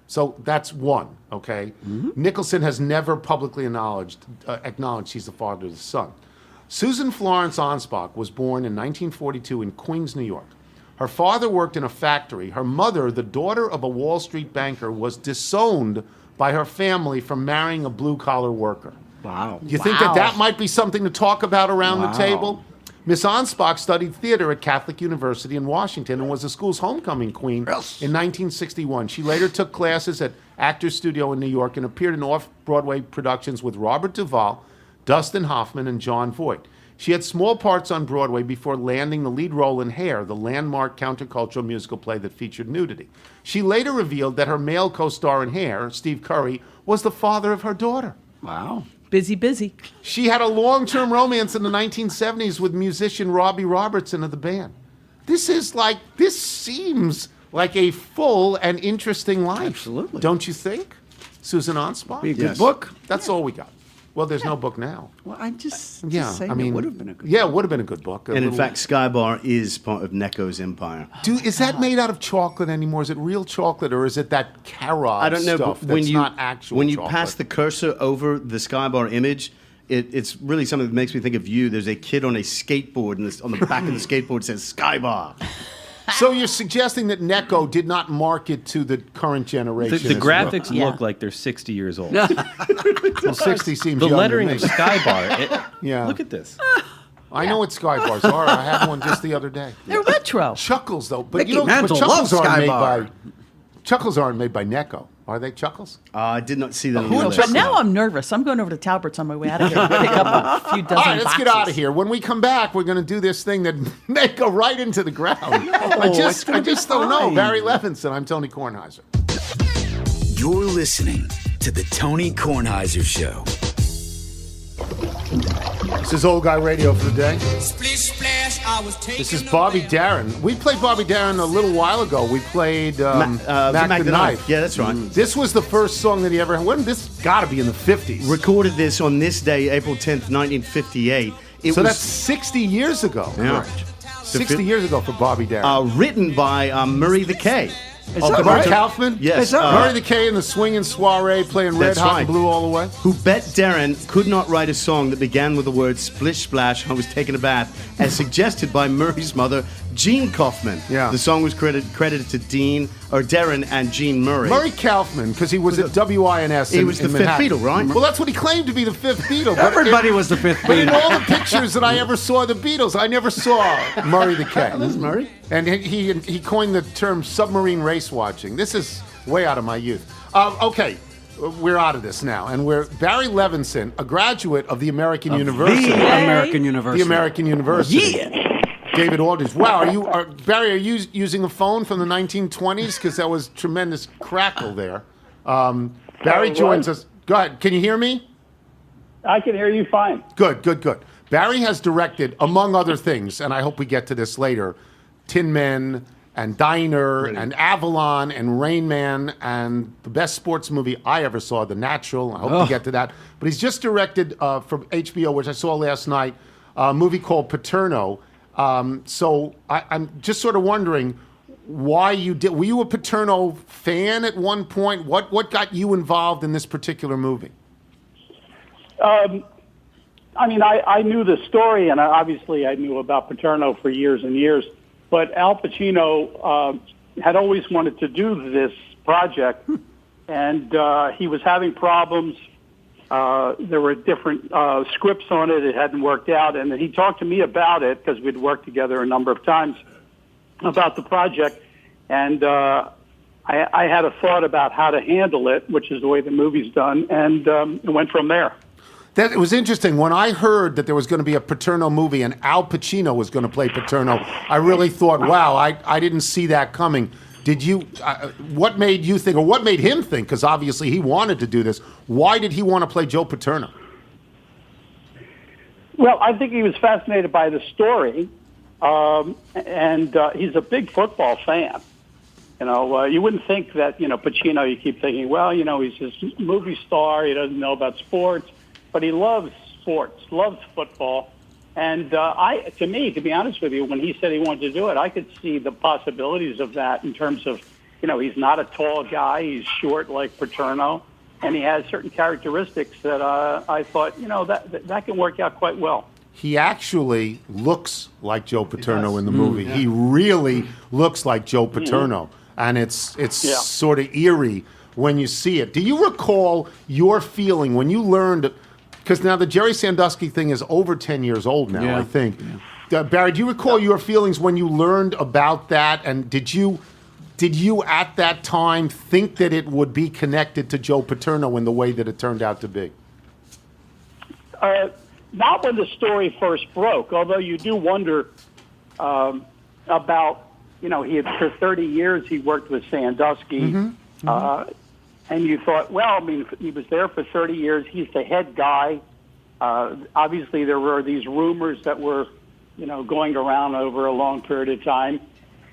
So that's one, okay? Nicholson has never publicly acknowledged he's the father of the son. Susan Florence Anspach was born in 1942 in Queens, New York. Her father worked in a factory. Her mother, the daughter of a Wall Street banker, was disowned by her family for marrying a blue-collar worker. Wow. You think that might be something to talk about around the table? Miss Anspach studied theater at Catholic University in Washington and was the school's homecoming queen in 1961. She later took classes at Actors Studio in New York and appeared in off-Broadway productions with Robert Duvall, Dustin Hoffman, and John Voight. She had small parts on Broadway before landing the lead role in Hair, the landmark countercultural musical play that featured nudity. She later revealed that her male co-star in Hair, Steve Curry, was the father of her daughter. Wow. Busy. She had a long-term romance in the 1970s with musician Robbie Robertson of the band. This seems like a full and interesting life. Absolutely. Don't you think, Susan Anspach? Be a good book. That's all we got. Well, there's no book now. Well, I'm just saying I mean, it would have been a good Yeah, book. it would have been a good book. And in fact, Skybar is part of Necco's empire. Is that made out of chocolate anymore? Is it real chocolate, or is it that Carrod I don't know, stuff but when that's you not actual when you chocolate? pass the cursor over the Skybar image, it's really something that makes me think of you. There's a kid on a skateboard, and on the back of the skateboard it says Skybar. So you're suggesting that Necco did not market to the current generation? The as well. graphics Yeah. look like they're 60 years old. Well, 60 seems The young to lettering me. of Skybar. Yeah. Look at this. I know what Skybars are. I had one just the other day. They're retro. Chuckles, though. But Mickey Mantle Chuckles loves aren't made Skybar. by... Chuckles aren't made by Necco. Are they Chuckles? I did not see that. on Who the are list. But now I'm nervous. I'm going over to Talbert's on my way out of here to pick up a few dozen All right, let's boxes. get out of here. When we come back, we're going to do this thing that may go right into the ground. I just don't know. Barry Levinson. I'm Tony Kornheiser. You're listening to The Tony Kornheiser Show. This is Old Guy Radio for the day. This is Bobby Darin. We played Bobby Darin a little while ago. We played Mac the Knife. Yeah, that's right. This was the first song that he ever had. This got to be in the 50s. Recorded this on this day, April 10th, 1958. So that's 60 years ago. Yeah. Correct. 60 years ago for Bobby Darin. Written by Murray the K. Murray Kaufman? Yes. Murray the K in the swinging soiree playing Red That's Hot right. and Blue all the way. Who bet Darren could not write a song that began with the words splish splash, I was taking a bath, as suggested by Murray's mother, Jean Kaufman. Yeah. The song was credited to Darren and Jean Murray. Murray Kaufman, because he was at WINS. He was the fifth Beatle, right? Well, that's what he claimed to be the fifth Beatle. But Everybody was the fifth But in Beatle. all the pictures that I ever saw of the Beatles, I never saw Murray the K. That's Murray. And he coined the term submarine race watching. This is way out of my youth. Okay, we're out of this now. And we're Barry Levinson, a graduate of the American University. The American University. The American University. Yeah. David Aldridge. Wow, Barry, are you using a phone from the 1920s? Because that was tremendous crackle there. Barry joins us. Go ahead. Can you hear me? I can hear you fine. Good. Barry has directed, among other things, and I hope we get to this later, Tin Men and Diner and Avalon and Rain Man and the best sports movie I ever saw, The Natural. I hope to get to that. But he's just directed from HBO, which I saw last night, a movie called Paterno. So I'm just sort of wondering why you did. Were you a Paterno fan at one point? What got you involved in this particular movie? I mean, I knew the story, and obviously I knew about Paterno for years and years. But Al Pacino had always wanted to do this project, and he was having problems. There were different scripts on it. It hadn't worked out. And then he talked to me about it because we'd worked together a number of times about the project. And I had a thought about how to handle it, which is the way the movie's done, and it went from there. It was interesting. When I heard that there was going to be a Paterno movie and Al Pacino was going to play Paterno, I really thought, wow, I didn't see that coming. Did you? What made you think, or what made him think? Because obviously he wanted to do this. Why did he want to play Joe Paterno? Well, I think he was fascinated by the story, and he's a big football fan. You wouldn't think that, Pacino, you keep thinking, well, he's this movie star, he doesn't know about sports, but he loves sports, loves football. And to be honest with you, when he said he wanted to do it, I could see the possibilities of that in terms of, he's not a tall guy, he's short like Paterno, and he has certain characteristics that I thought, that can work out quite well. He actually looks like Joe Paterno in the movie. Yeah. He really looks like Joe Paterno. And it's sort of eerie when you see it. Do you recall your feeling when you learned, because now the Jerry Sandusky thing is over 10 years old now, I think. Yeah. Barry, do you recall your feelings when you learned about that? And did you at that time think that it would be connected to Joe Paterno in the way that it turned out to be? Not when the story first broke, although you do wonder about, he had for 30 years he worked with Sandusky, and you thought, well, he was there for 30 years. He's the head guy. Obviously, there were these rumors that were, going around over a long period of time,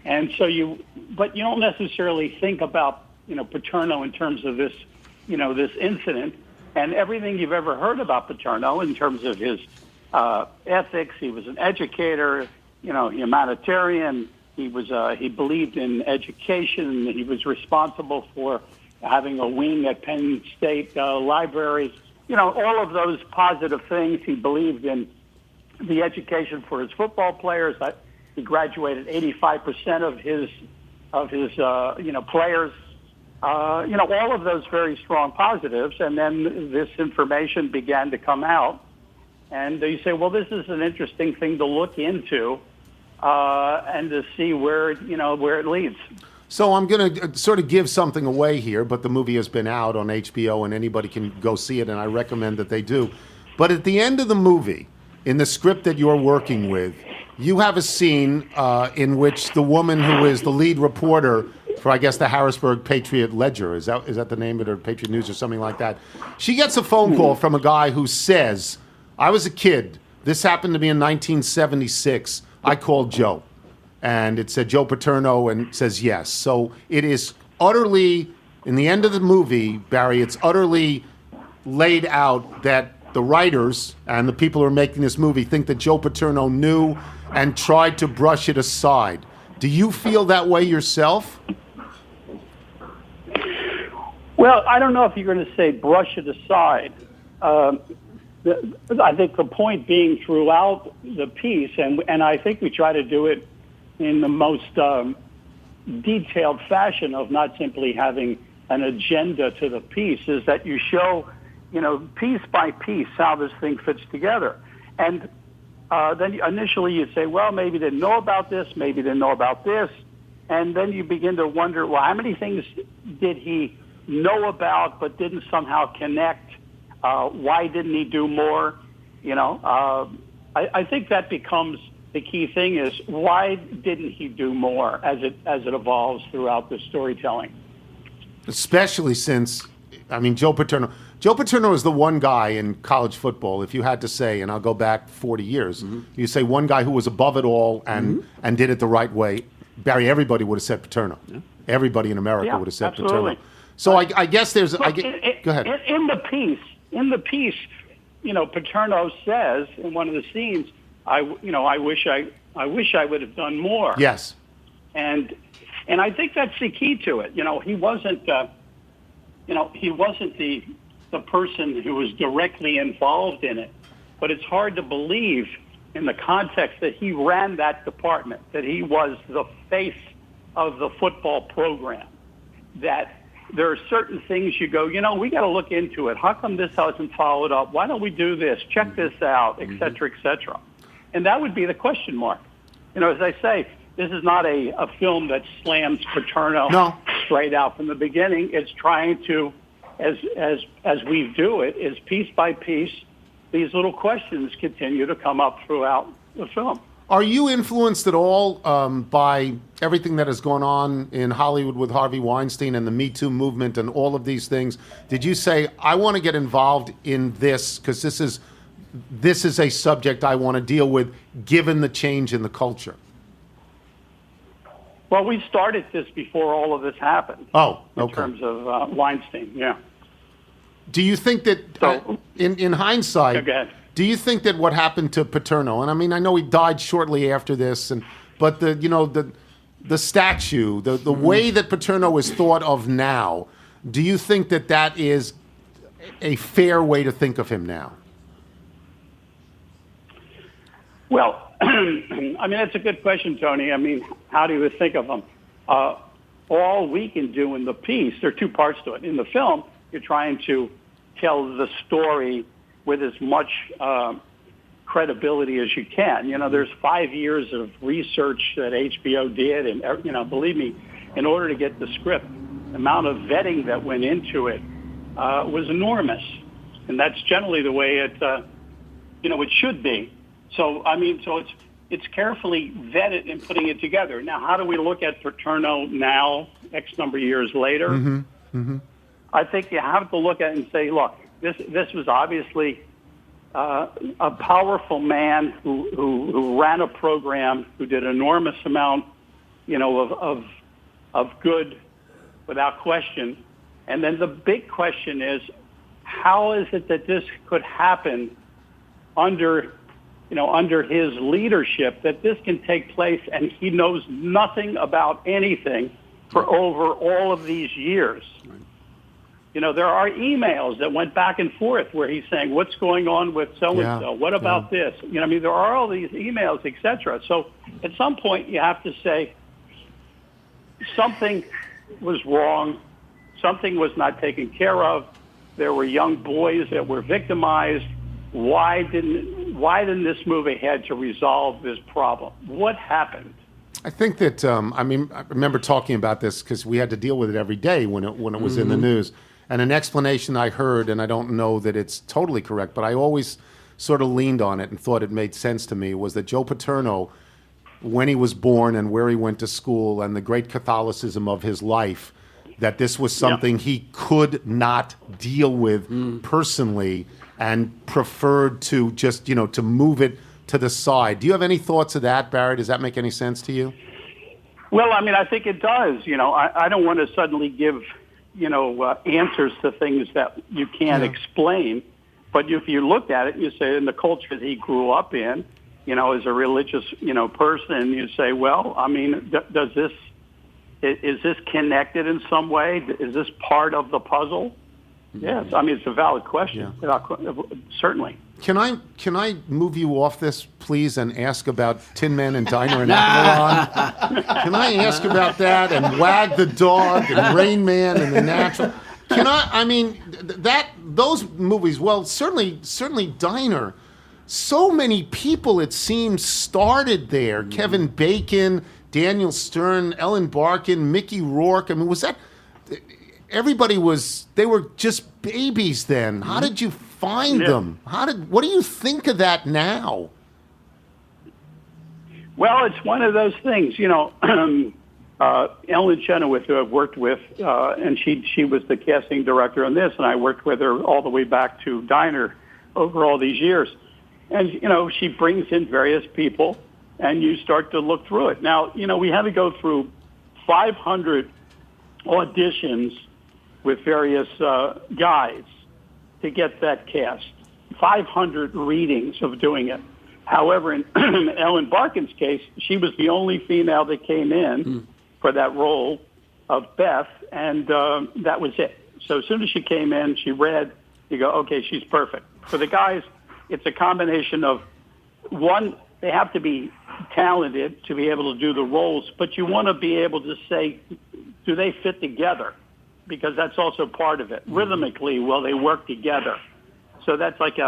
and so but you don't necessarily think about, Paterno in terms of this, this incident and everything you've ever heard about Paterno in terms of his ethics. He was an educator, humanitarian. He believed in education. He was responsible for having a wing at Penn State Library. All of those positive things. He believed in the education for his football players. He graduated 85% of his players. All of those very strong positives. And then this information began to come out. And you say, well, this is an interesting thing to look into. And to see where it leads. So I'm going to sort of give something away here, but the movie has been out on HBO and anybody can go see it, and I recommend that they do. But at the end of the movie, in the script that you're working with, you have a scene in which the woman who is the lead reporter for, I guess, the Harrisburg Patriot Ledger, is that the name of it, or Patriot News or something like that, she gets a phone call from a guy who says, I was a kid. This happened to me in 1976. I called Joe, and it said Joe Paterno, and says yes. So it is utterly, in the end of the movie, Barry, it's utterly laid out that the writers and the people who are making this movie think that Joe Paterno knew and tried to brush it aside. Do you feel that way yourself? Well, I don't know if you're going to say brush it aside. I think the point being throughout the piece, and I think we try to do it in the most detailed fashion of not simply having an agenda to the piece, is that you show, piece by piece how this thing fits together. And then initially you'd say, well, maybe they didn't know about this, maybe they didn't know about this. And then you begin to wonder, well, how many things did he know about but didn't somehow connect? Why didn't he do more? I think that becomes the key thing, is why didn't he do more as it evolves throughout the storytelling? Especially since, Joe Paterno is the one guy in college football, if you had to say, and I'll go back 40 years, you say one guy who was above it all and did it the right way. Barry, everybody would have said Paterno. Yeah. Everybody in America would have said absolutely. Paterno. So I guess there's... Look, go ahead. In the piece, Paterno says in one of the scenes, I wish I would have done more. Yes. And I think that's the key to it. He wasn't the person who was directly involved in it, but it's hard to believe in the context that he ran that department, that he was the face of the football program, that there are certain things you go, we got to look into it. How come this hasn't followed up? Why don't we do this? Check this out, et cetera, et cetera. And that would be the question mark. As I say, this is not a film that slams Paterno straight out from the beginning. It's trying to, as we do it, is piece by piece, these little questions continue to come up throughout the film. Are you influenced at all by everything that has gone on in Hollywood with Harvey Weinstein and the Me Too movement and all of these things? Did you say, I want to get involved in this because this is this is a subject I want to deal with, given the change in the culture? Well, we started this before all of this happened. Oh, in okay. terms of Weinstein, yeah. Do you think that, in hindsight, Yeah, go ahead. do you think that what happened to Paterno, and I mean, I know he died shortly after this, but the statue, the way that Paterno is thought of now, do you think that that is a fair way to think of him now? Well, I mean, that's a good question, Tony. I mean, how do you think of him? All we can do in the piece, there are two parts to it. In the film, you're trying to tell the story with as much credibility as you can. You know, there's 5 years of research that HBO did, and, you know, believe me, in order to get the script, the amount of vetting that went into it was enormous. And that's generally the way it should be. So, I mean, it's carefully vetted in putting it together. Now, how do we look at Paterno now, X number of years later? Mm-hmm. Mm-hmm. I think you have to look at it and say, look, this was obviously a powerful man who ran a program, who did an enormous amount, you know, of good, without question. And then the big question is, how is it that this could happen under his leadership, that this can take place, and he knows nothing about anything for over all of these years? Right. You know, there are emails that went back and forth where he's saying, what's going on with so-and-so? Yeah. What about this? You know, I mean, there are all these emails, et cetera. So at some point you have to say something was wrong. Something was not taken care of. There were young boys that were victimized. Why didn't this move ahead to resolve this problem? What happened? I think that I remember talking about this because we had to deal with it every day when it was in the news. And an explanation I heard, and I don't know that it's totally correct, but I always sort of leaned on it and thought it made sense to me, was that Joe Paterno, when he was born and where he went to school and the great Catholicism of his life, that this was something he could not deal with personally, and preferred to just, to move it to the side. Do you have any thoughts of that, Barry? Does that make any sense to you? Well, I mean, I think it does. I don't want to suddenly give, answers to things that you can't explain. But if you look at it, you say, in the culture that he grew up in, as a religious, person, you say, well, I mean, is this connected in some way? Is this part of the puzzle? Yes, I mean, it's a valid question, certainly. Can I move you off this, please, and ask about Tin Man and Diner in Avalon? Can I ask about that, and Wag the Dog and Rain Man and The Natural? Those movies, well, certainly Diner. So many people, it seems, started there. Kevin Bacon, Daniel Stern, Ellen Barkin, Mickey Rourke. I mean, was that... they were just babies then. How did you find them? What do you think of that now? Well, it's one of those things, Ellen Chenoweth, who I've worked with, and she was the casting director on this, and I worked with her all the way back to Diner over all these years. And, she brings in various people, and you start to look through it. Now, we had to go through 500 auditions with various guys to get that cast. 500 readings of doing it. However, in Ellen Barkin's case, she was the only female that came in for that role of Beth, and that was it. So as soon as she came in, she read, you go, okay, she's perfect. For the guys, it's a combination of, one, they have to be talented to be able to do the roles, but you want to be able to say, do they fit together? Because that's also part of it. Rhythmically, will they work together? So that's like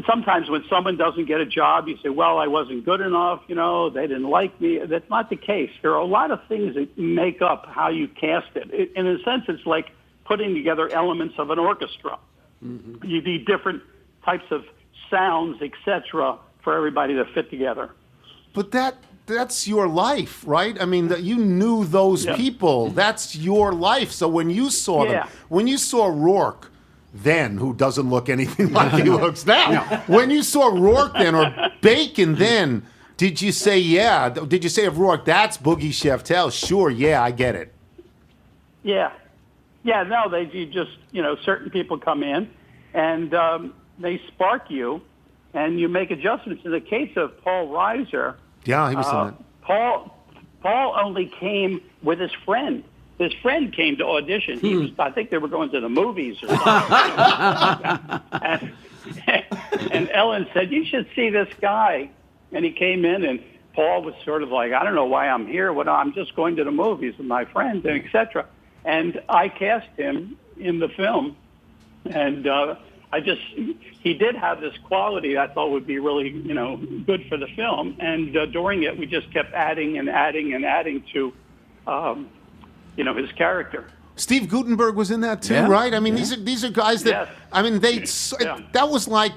sometimes when someone doesn't get a job, you say, well, I wasn't good enough, they didn't like me. That's not the case. There are a lot of things that make up how you cast it. In a sense, it's like putting together elements of an orchestra. Mm-hmm. You need different types of sounds, etc., for everybody to fit together. But that's your life, right? I mean, you knew those people. That's your life. So when you saw them, when you saw Rourke, then who doesn't look anything like he looks now. When you saw Rourke then, or Bacon then, did you say, yeah? Did you say of Rourke, that's Boogie Sheftel? Sure, yeah, I get it. Yeah. Yeah, no, you just, certain people come in and they spark you and you make adjustments. In the case of Paul Reiser, yeah, he was in that. Paul only came with his friend. His friend came to audition. He was, I think they were going to the movies or something. and Ellen said, you should see this guy. And he came in, and Paul was sort of like, I don't know why I'm here. I'm just going to the movies with my friend, and et cetera. And I cast him in the film. And he did have this quality I thought would be really, good for the film. And during it, we just kept adding and adding and adding to, his character. Steve Guttenberg was in that too, right? I mean, these are guys that, Yes. I mean, that was like,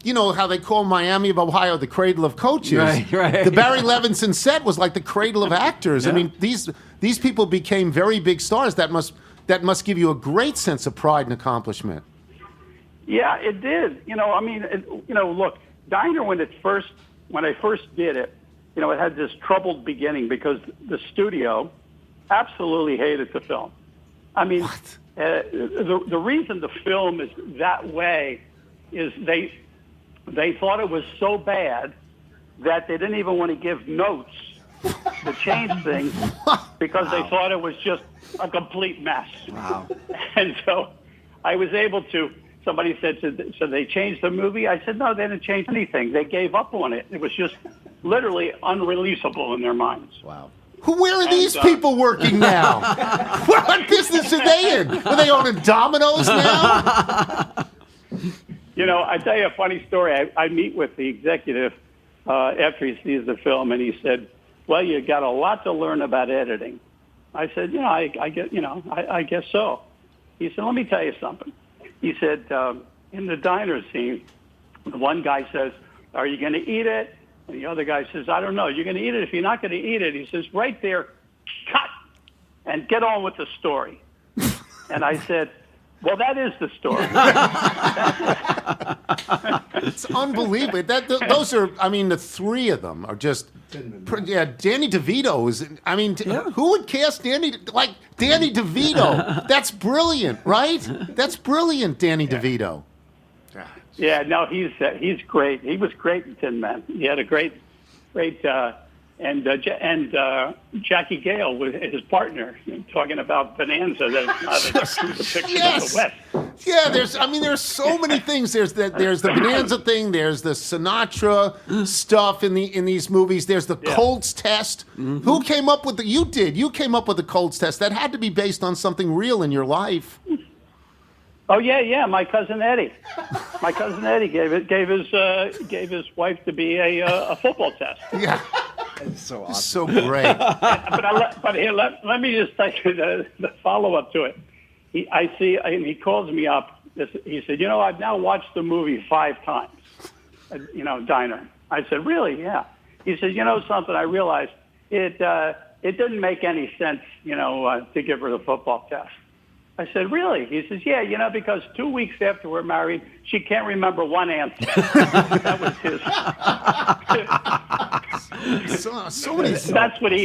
how they call Miami of Ohio the cradle of coaches. Right. The Barry Levinson set was like the cradle of actors. I mean, these people became very big stars. That must give you a great sense of pride and accomplishment. Yeah, it did. Look, Diner when I first did it, it had this troubled beginning because the studio absolutely hated the film. I mean, the reason the film is that way is they thought it was so bad that they didn't even want to give notes to change things because they thought it was just a complete mess. Wow. And so I was able to, somebody said, so they changed the movie? I said, no, they didn't change anything. They gave up on it. It was just literally unreleasable in their minds. Wow. Where are these people working now? What business are they in? Are they owning Domino's now? I tell you a funny story. I meet with the executive after he sees the film, and he said, well, you got a lot to learn about editing. I said, I guess so. He said, let me tell you something. He said, in the diner scene, the one guy says, are you going to eat it? And the other guy says, I don't know. You're going to eat it. If you're not going to eat it, he says, right there, cut, and get on with the story. And I said, well, that is the story. It's unbelievable. Those are, I mean, the three of them are just, Danny DeVito is, I mean, who would cast Danny DeVito? That's brilliant, right? That's brilliant, Danny DeVito. Yeah, no, he's great. He was great in Tin Man. He had a great, and Jackie Gale was his partner, talking about Bonanza. That's not a depiction of the West. Yeah, there's so many things. There's the Bonanza thing. There's the Sinatra stuff in these movies. There's the Colts test. Mm-hmm. Who came up with You did. You came up with the Colts test. That had to be based on something real in your life. Oh yeah, my cousin Eddie. My cousin Eddie gave his wife to be a football test. Yeah, it's so awesome. So great. But here, let me just tell you the follow up to it. He calls me up. He said, I've now watched the movie 5 times. Diner. I said, really? Yeah. He said, something? I realized it didn't make any sense, to give her the football test. I said, really? He says, yeah, because 2 weeks after we're married, she can't remember one answer. That was his. So many.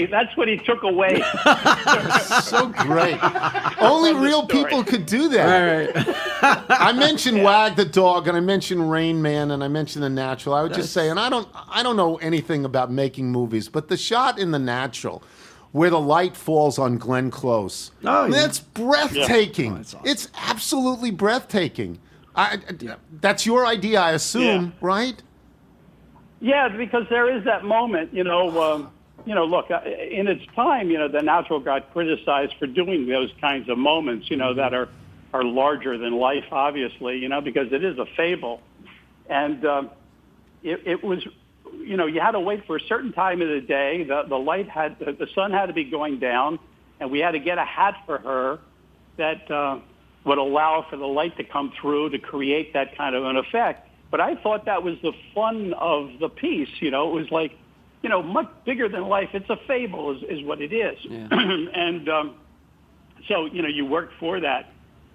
That's what he took away. So great. Only real people could do that. Right. I mentioned Wag the Dog, and I mentioned Rain Man, and I mentioned The Natural. I would just say, and I don't know anything about making movies, but the shot in The Natural, where the light falls on Glenn Close. That's breathtaking. Yeah. Awesome. It's absolutely breathtaking. That's your idea, I assume, right? Yeah, because there is that moment, look, in its time, The Natural got criticized for doing those kinds of moments, that are larger than life, obviously, because it is a fable. And it was... you had to wait for a certain time of the day. The sun had to be going down, and we had to get a hat for her that would allow for the light to come through to create that kind of an effect. But I thought that was the fun of the piece. It was like, much bigger than life. It's a fable is what it is. Yeah. And so, you worked for that.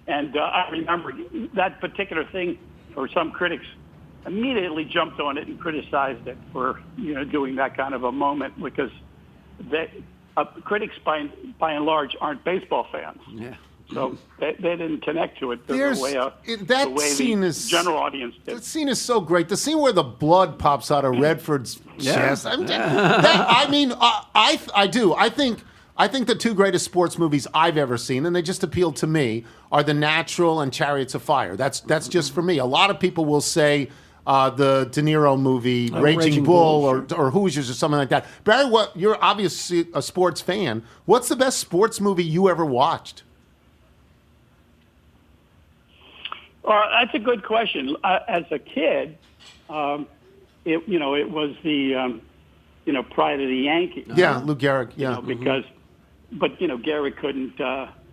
And I remember that particular thing, or some critics immediately jumped on it and criticized it for doing that kind of a moment, because critics by and large aren't baseball fans. Yeah. So they didn't connect to it the way the general audience did. That scene is so great. The scene where the blood pops out of Redford's chest. I do. I think the two greatest sports movies I've ever seen, and they just appeal to me, are The Natural and Chariots of Fire. That's just for me. A lot of people will say the De Niro movie, Raging Bull, or Hoosiers, or something like that. Barry, you're obviously a sports fan. What's the best sports movie you ever watched? That's a good question. As a kid, it was the Pride of the Yankees. Yeah, Lou Gehrig. Yeah, but Gehrig couldn't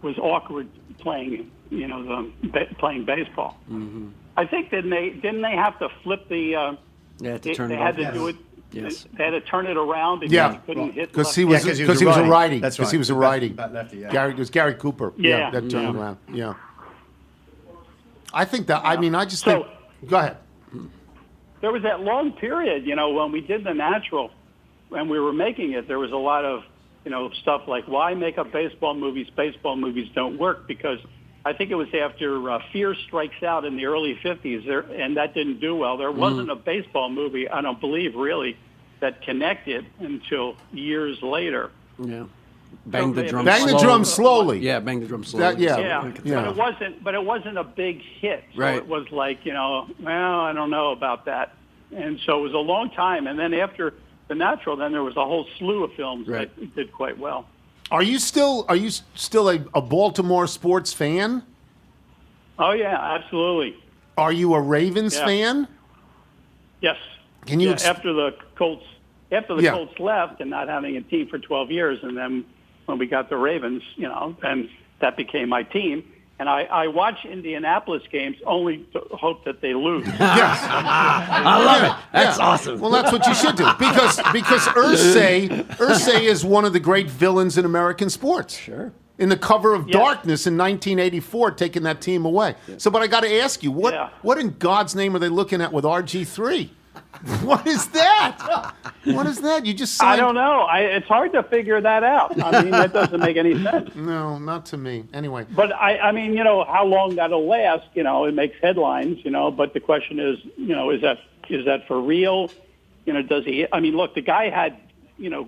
was awkward playing playing baseball. Mm-hmm. I think didn't they have to flip the to turn they it had off. to do it. Yes. They had to turn it around because he couldn't hit because he was a righty. That's right. He was a righty. Lefty, yeah. It was Gary Cooper. Yeah. That turned around. Yeah. I think that. I mean, I just think. Go ahead. There was that long period, when we did The Natural, when we were making it. There was a lot of, stuff like, why make up baseball movies? Baseball movies don't work, because I think it was after Fear Strikes Out in the early 50s, and that didn't do well. There wasn't a baseball movie, I don't believe, really, that connected until years later. Yeah. Bang the drum. Bang the drum slowly. Yeah, bang the drum slowly. But it wasn't a big hit. So right. It was like, well, I don't know about that. And so it was a long time. And then after The Natural, then there was a whole slew of films that did quite well. Are you still a Baltimore sports fan? Oh yeah, absolutely. Are you a Ravens fan? Yes. Can you after the Colts left and not having a team for 12 years, and then when we got the Ravens, and that became my team. And I watch Indianapolis games only to hope that they lose. Yes. I love it. That's awesome. Well, that's what you should do, because Irsay is one of the great villains in American sports. Sure. In the cover of Darkness in 1984, taking that team away. Yeah. So, but I got to ask you, what in God's name are they looking at with RG3? What is that? What is that? You just signed... I don't know. It's hard to figure that out. I mean, that doesn't make any sense. No, not to me. Anyway. But I mean, how long that'll last, it makes headlines, but the question is, is that for real? Does he, I mean, look, the guy had,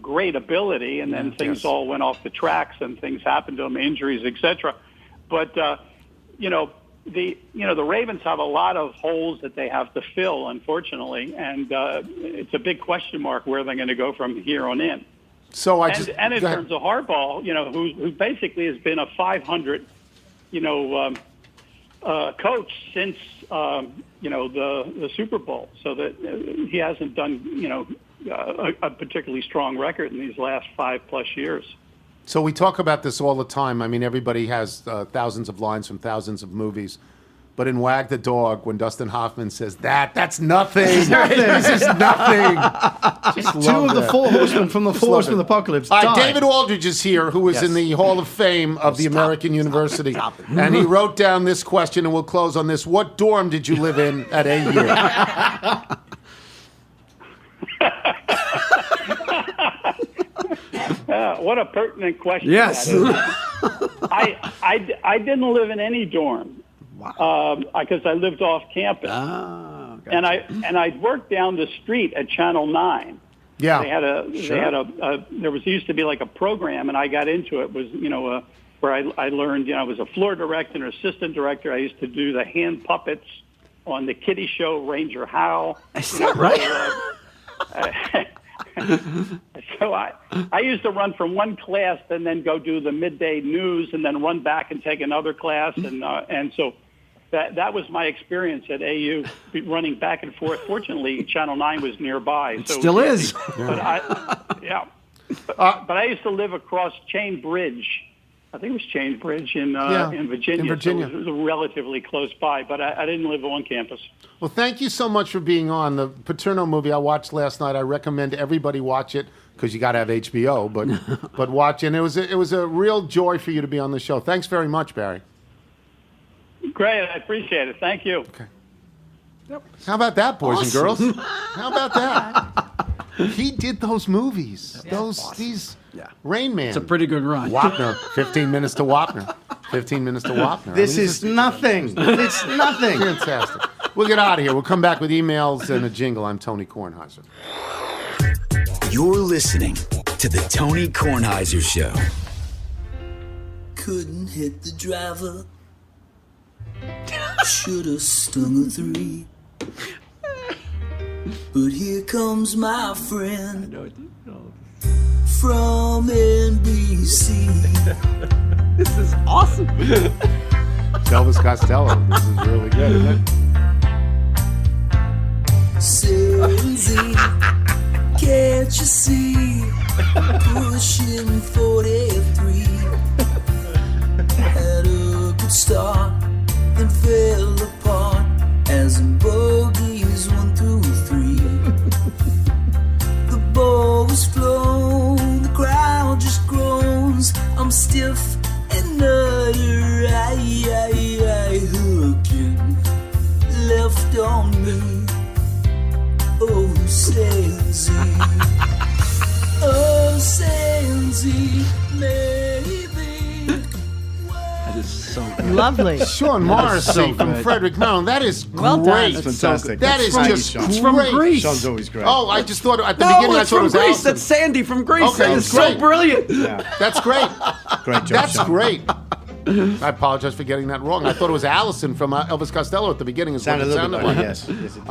great ability, and then things all went off the tracks and things happened to him, injuries, etc. But, the Ravens have a lot of holes that they have to fill, unfortunately, and it's a big question mark where they're going to go from here on in. So in terms of Harbaugh, who basically has been a 500, coach since the Super Bowl, so that he hasn't done a particularly strong record in these last 5+ years. So we talk about this all the time. I mean, everybody has thousands of lines from thousands of movies. But in Wag the Dog, when Dustin Hoffman says, that's nothing. This is nothing. Just Two of the four horsemen from the Four Horsemen of the Apocalypse died. David Aldridge is here, who is in the Hall of Fame of the American University. And he wrote down this question, and we'll close on this. What dorm did you live in at AU? What a pertinent question. Yes. I didn't live in any dorm. Wow. Because I lived off campus. Gotcha. And I worked down the street at Channel 9. Yeah. There used to be like a program, and I got into it. Was where I learned. I was a floor director and assistant director. I used to do the hand puppets on the kiddie show, Ranger Howe. Is that right? So I used to run from one class and then go do the midday news and then run back and take another class, and so that was my experience at AU, running back and forth. Fortunately, Channel 9 was nearby. It still is. But I used to live across Chain Bridge. I think it was Chain Bridge in Virginia. So it was relatively close by, but I didn't live on campus. Well, thank you so much for being on. The Paterno movie I watched last night, I recommend everybody watch it, because you got to have HBO, but watch it. And it was a real joy for you to be on the show. Thanks very much, Barry. Great. I appreciate it. Thank you. Okay. How about that, boys and girls? How about that? He did those movies. These Rain Man. It's a pretty good run. Wapner, 15 minutes to Wapner. 15 minutes to Wapner. This is nothing. It's nothing. Fantastic. We'll get out of here. We'll come back with emails and a jingle. I'm Tony Kornheiser. You're listening to the Tony Kornheiser Show. Couldn't hit the driver. Should've stung a 3. But here comes my friend from NBC. This is awesome. Elvis Costello. This is really good, isn't it? Susie, can't you see? Pushing 43. Had a good start and fell apart as in bogeys 1 through 3. The ball was flown, the crowd just groans. I'm stiff and nutty, hooking left on me. Oh, Sanzy, oh, Sanzy, maybe. That is so good. Lovely. Sean Morrissey so from good. Frederick, Maryland. That is Well done. great. That's fantastic. That is Thank you, just Sean. great. It's from Greece. Sean's always great. Oh, I just thought at the No, beginning I it's thought it from was Greece. Allison. That's Sandy from Greece. Okay, That is it's so great. brilliant. That's great. Great job, That's Sean. great. I apologize for getting that wrong. I thought it was Allison from Elvis Costello at the beginning. Is what Sounded it a little sounded bit like. like yes. Yes, it did.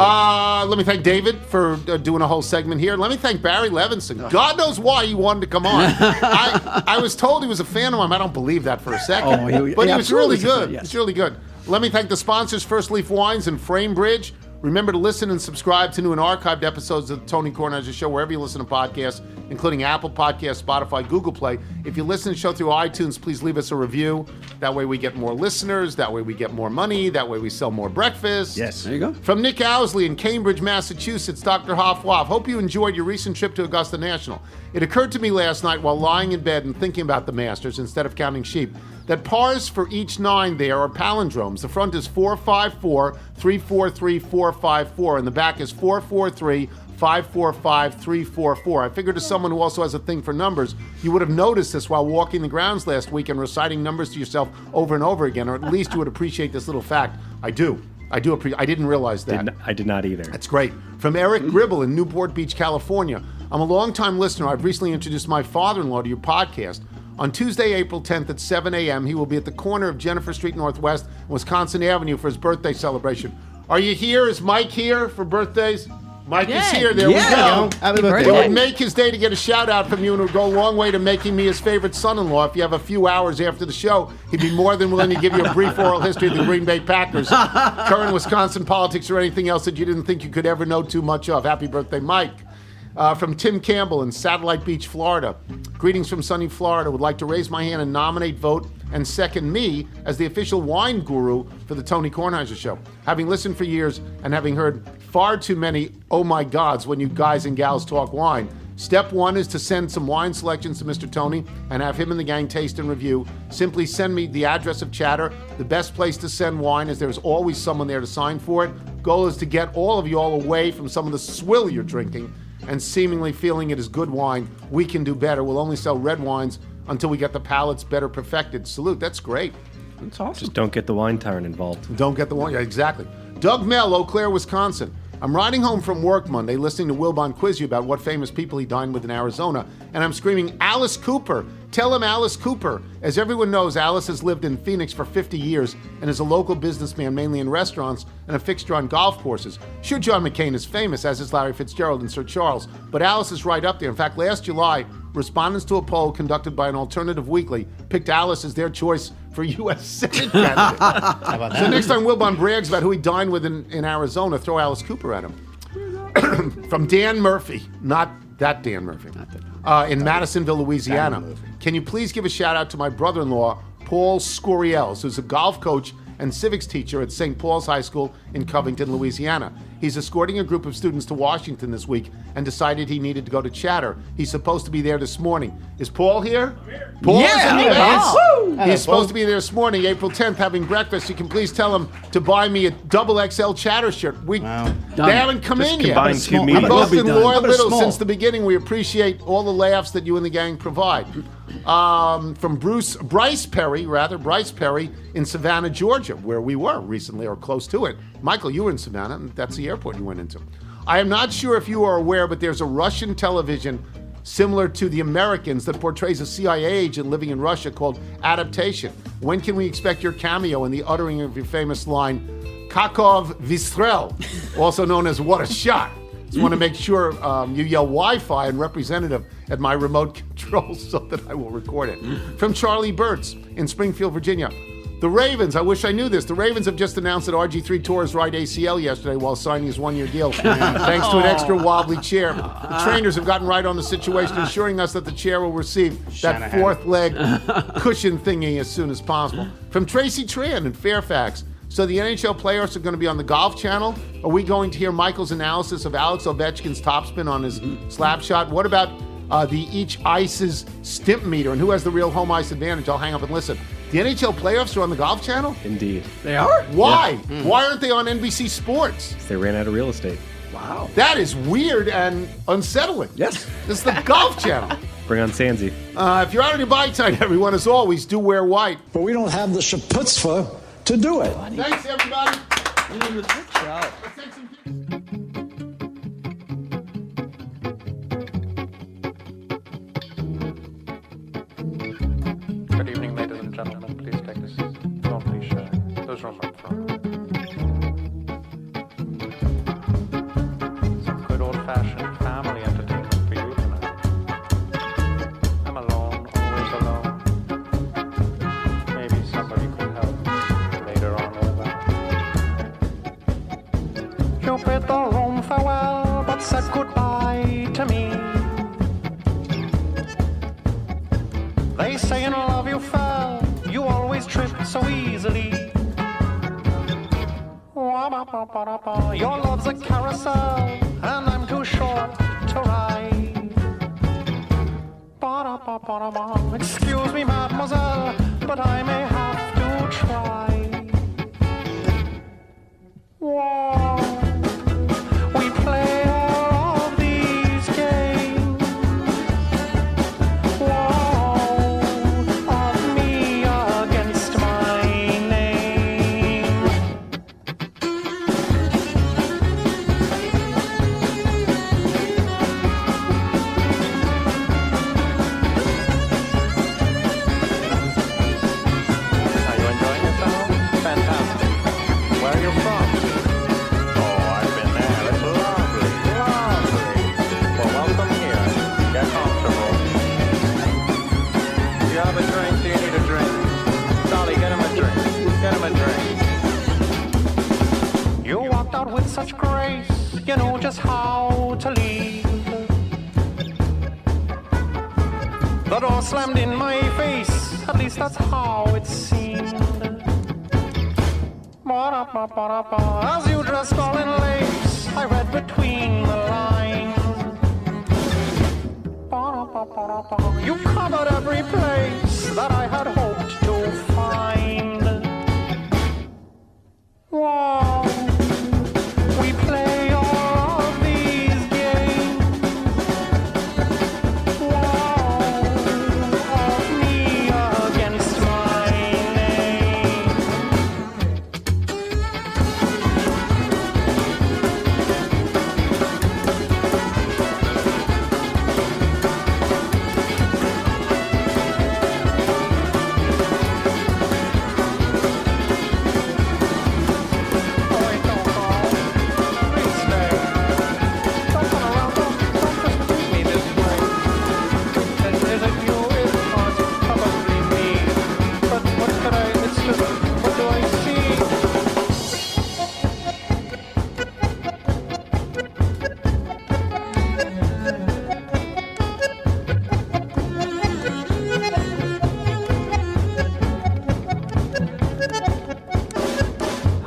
Let me thank David for doing a whole segment here. Let me thank Barry Levinson. God knows why he wanted to come on. I was told he was a fan of mine. I don't believe that for a second. But he was really good. Yes. He's really good. Let me thank the sponsors, First Leaf Wines and Frame Bridge. Remember to listen and subscribe to new and archived episodes of the Tony Kornheiser Show wherever you listen to podcasts, including Apple Podcasts, Spotify, Google Play. If you listen to the show through iTunes, please leave us a review. That way we get more listeners. That way we get more money. That way we sell more breakfast. Yes. There you go. From Nick Owsley in Cambridge, Massachusetts, Dr. Hoff-Waff. Hope you enjoyed your recent trip to Augusta National. It occurred to me last night while lying in bed and thinking about the Masters instead of counting sheep that pars for each 9 there are palindromes. The front is 454, 343, 454, and the back is 443, 545, 344. I figured as someone who also has a thing for numbers, you would have noticed this while walking the grounds last week and reciting numbers to yourself over and over again, or at least you would appreciate this little fact. I do appreciate. I didn't realize that. I did not either. That's great. From Eric Gribble in Newport Beach, California. I'm a longtime listener. I've recently introduced my father-in-law to your podcast. On Tuesday, April 10th at 7 a.m., he will be at the corner of Jennifer Street Northwest and Wisconsin Avenue for his birthday celebration. Are you here? Is Mike here for birthdays? Mike is Yay. here. There we go. Happy birthday. It would make his day to get a shout-out from you, and it would go a long way to making me his favorite son-in-law. If you have a few hours after the show, he'd be more than willing to give you a brief oral history of the Green Bay Packers, current Wisconsin politics, or anything else that you didn't think you could ever know too much of. Happy birthday, Mike. From Tim Campbell in Satellite Beach, Florida. Greetings from sunny Florida. Would like to raise my hand and nominate, vote, and second me as the official wine guru for the Tony Kornheiser Show. Having listened for years and having heard far too many oh my gods when you guys and gals talk wine, step 1 is to send some wine selections to Mr. Tony and have him and the gang taste and review. Simply send me the address of Chatter. The best place to send wine is there's always someone there to sign for it. Goal is to get all of you all away from some of the swill you're drinking and seemingly feeling it is good wine. We can do better. We'll only sell red wines until we get the palates better perfected. Salute. That's great. That's awesome. Just don't get the wine tyrant involved. Don't get the wine. Yeah, exactly. Doug Mell, Eau Claire, Wisconsin. I'm riding home from work Monday listening to Wilbon quiz you about what famous people he dined with in Arizona, and I'm screaming, Alice Cooper. Tell him Alice Cooper. As everyone knows, Alice has lived in Phoenix for 50 years and is a local businessman, mainly in restaurants and a fixture on golf courses. Sure, John McCain is famous, as is Larry Fitzgerald and Sir Charles, but Alice is right up there. In fact, last July, respondents to a poll conducted by an alternative weekly picked Alice as their choice for U.S. Senate candidate. How about So that? next time Wilbon brags about who he dined with in Arizona, throw Alice Cooper at him. From Dan Murphy, not that Dan Murphy, in Madisonville, Louisiana. Can you please give a shout out to my brother-in-law, Paul Scoriels, who's a golf coach and civics teacher at St. Paul's High School in Covington, Louisiana. He's escorting a group of students to Washington this week and decided he needed to go to Chatter. He's supposed to be there this morning. Is Paul here? Paul is in the house. He's supposed to be there this morning, April 10th, having breakfast. You can please tell him to buy me a XXL Chatter shirt. They haven't come in yet. Combine two We've mediums. both been loyal little small? since the beginning. We appreciate all the laughs that you and the gang provide. From Bryce Perry in Savannah, Georgia, where we were recently or close to it. Michael, you were in Savannah, and that's the airport you went into. I am not sure if you are aware, but there's a Russian television similar to The Americans that portrays a CIA agent living in Russia called Adaptation. When can we expect your cameo in the uttering of your famous line, Kakov Vistrel, also known as What a Shot? Just want to make sure you yell Wi-Fi and representative at my remote control so that I will record it. From Charlie Burtz in Springfield, Virginia. The Ravens, I wish I knew this. The Ravens have just announced that RG3 tore his right ACL yesterday while signing his one-year deal, thanks to an extra wobbly chair. The trainers have gotten right on the situation, assuring us that the chair will receive that fourth leg cushion thingy as soon as possible. From Tracy Tran in Fairfax. So the NHL playoffs are going to be on the Golf Channel? Are we going to hear Michael's analysis of Alex Ovechkin's topspin on his slap shot? What about the each ice's stimp meter and who has the real home ice advantage? I'll hang up and listen. The NHL playoffs are on the Golf Channel? Indeed. They are? Why? Yeah. Why aren't they on NBC Sports? They ran out of real estate. Wow. That is weird and unsettling. Yes. This is the Golf Channel. Bring on Sansi. If you're out on your bike tonight, everyone, as always, do wear white. But we don't have the chutzpah to do it. Thanks, everybody. Good show. Let's take some pictures. Good evening, ladies and gentlemen. Please take this. Don't be shy. There's room up front. Some good old-fashioned family entertainment for you tonight. I'm alone, always alone. Maybe somebody could help later on with that. You bid the room farewell, but said goodbye to me. They say in love you fell, you always trip so easily. Your love's a carousel, and I'm too short to ride. Excuse me, mademoiselle, but I may have to try. Whoa. We play all of these games. Of me against my name. Are you enjoying yourself? Fantastic. Where are you from? Oh, I've been there. It's lovely, lovely. Well, welcome here. Get comfortable. Do you have a drink? Do you need a drink? Dolly, get him a drink. Get him a drink. You walked out with such grace, you know just how to leave. The door slammed in my face, at least that's how it seemed. As you dressed all in lace, I read between the lines. You covered every place that I had hoped to find. Whoa, we play all of these games. Whoa, of me against my name.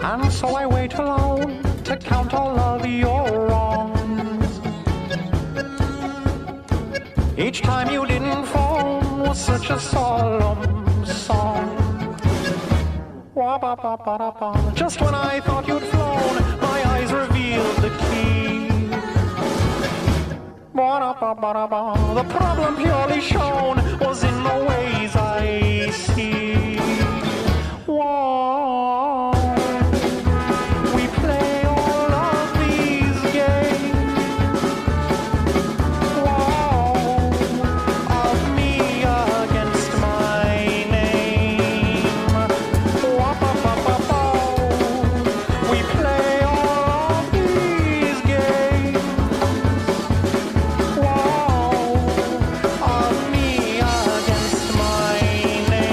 And so I wait alone to count all of your wrongs. Each time you didn't phone was such a solemn song. Wah-ba-ba-ba-da-ba. Just when I thought you'd flown, my eyes revealed the key. Wah-da-ba-ba-da-ba. The problem purely shown was in the ways I see. Whoa. We play all of these games. Whoa. Of me against my name. Wah-ba-ba-ba-ba. We play all of these games. Whoa. Of me against my name.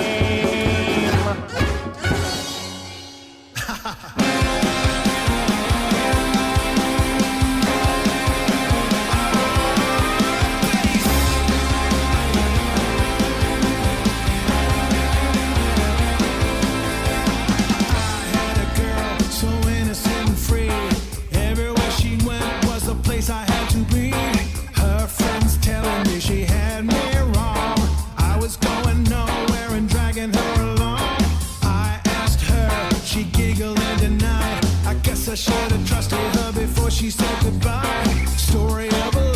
So innocent and free. Everywhere she went was a place I had to be. Her friends telling me she had me wrong. I was going nowhere and dragging her along. I asked her, she giggled and denied. I guess I should have trusted her before she said goodbye. Story of a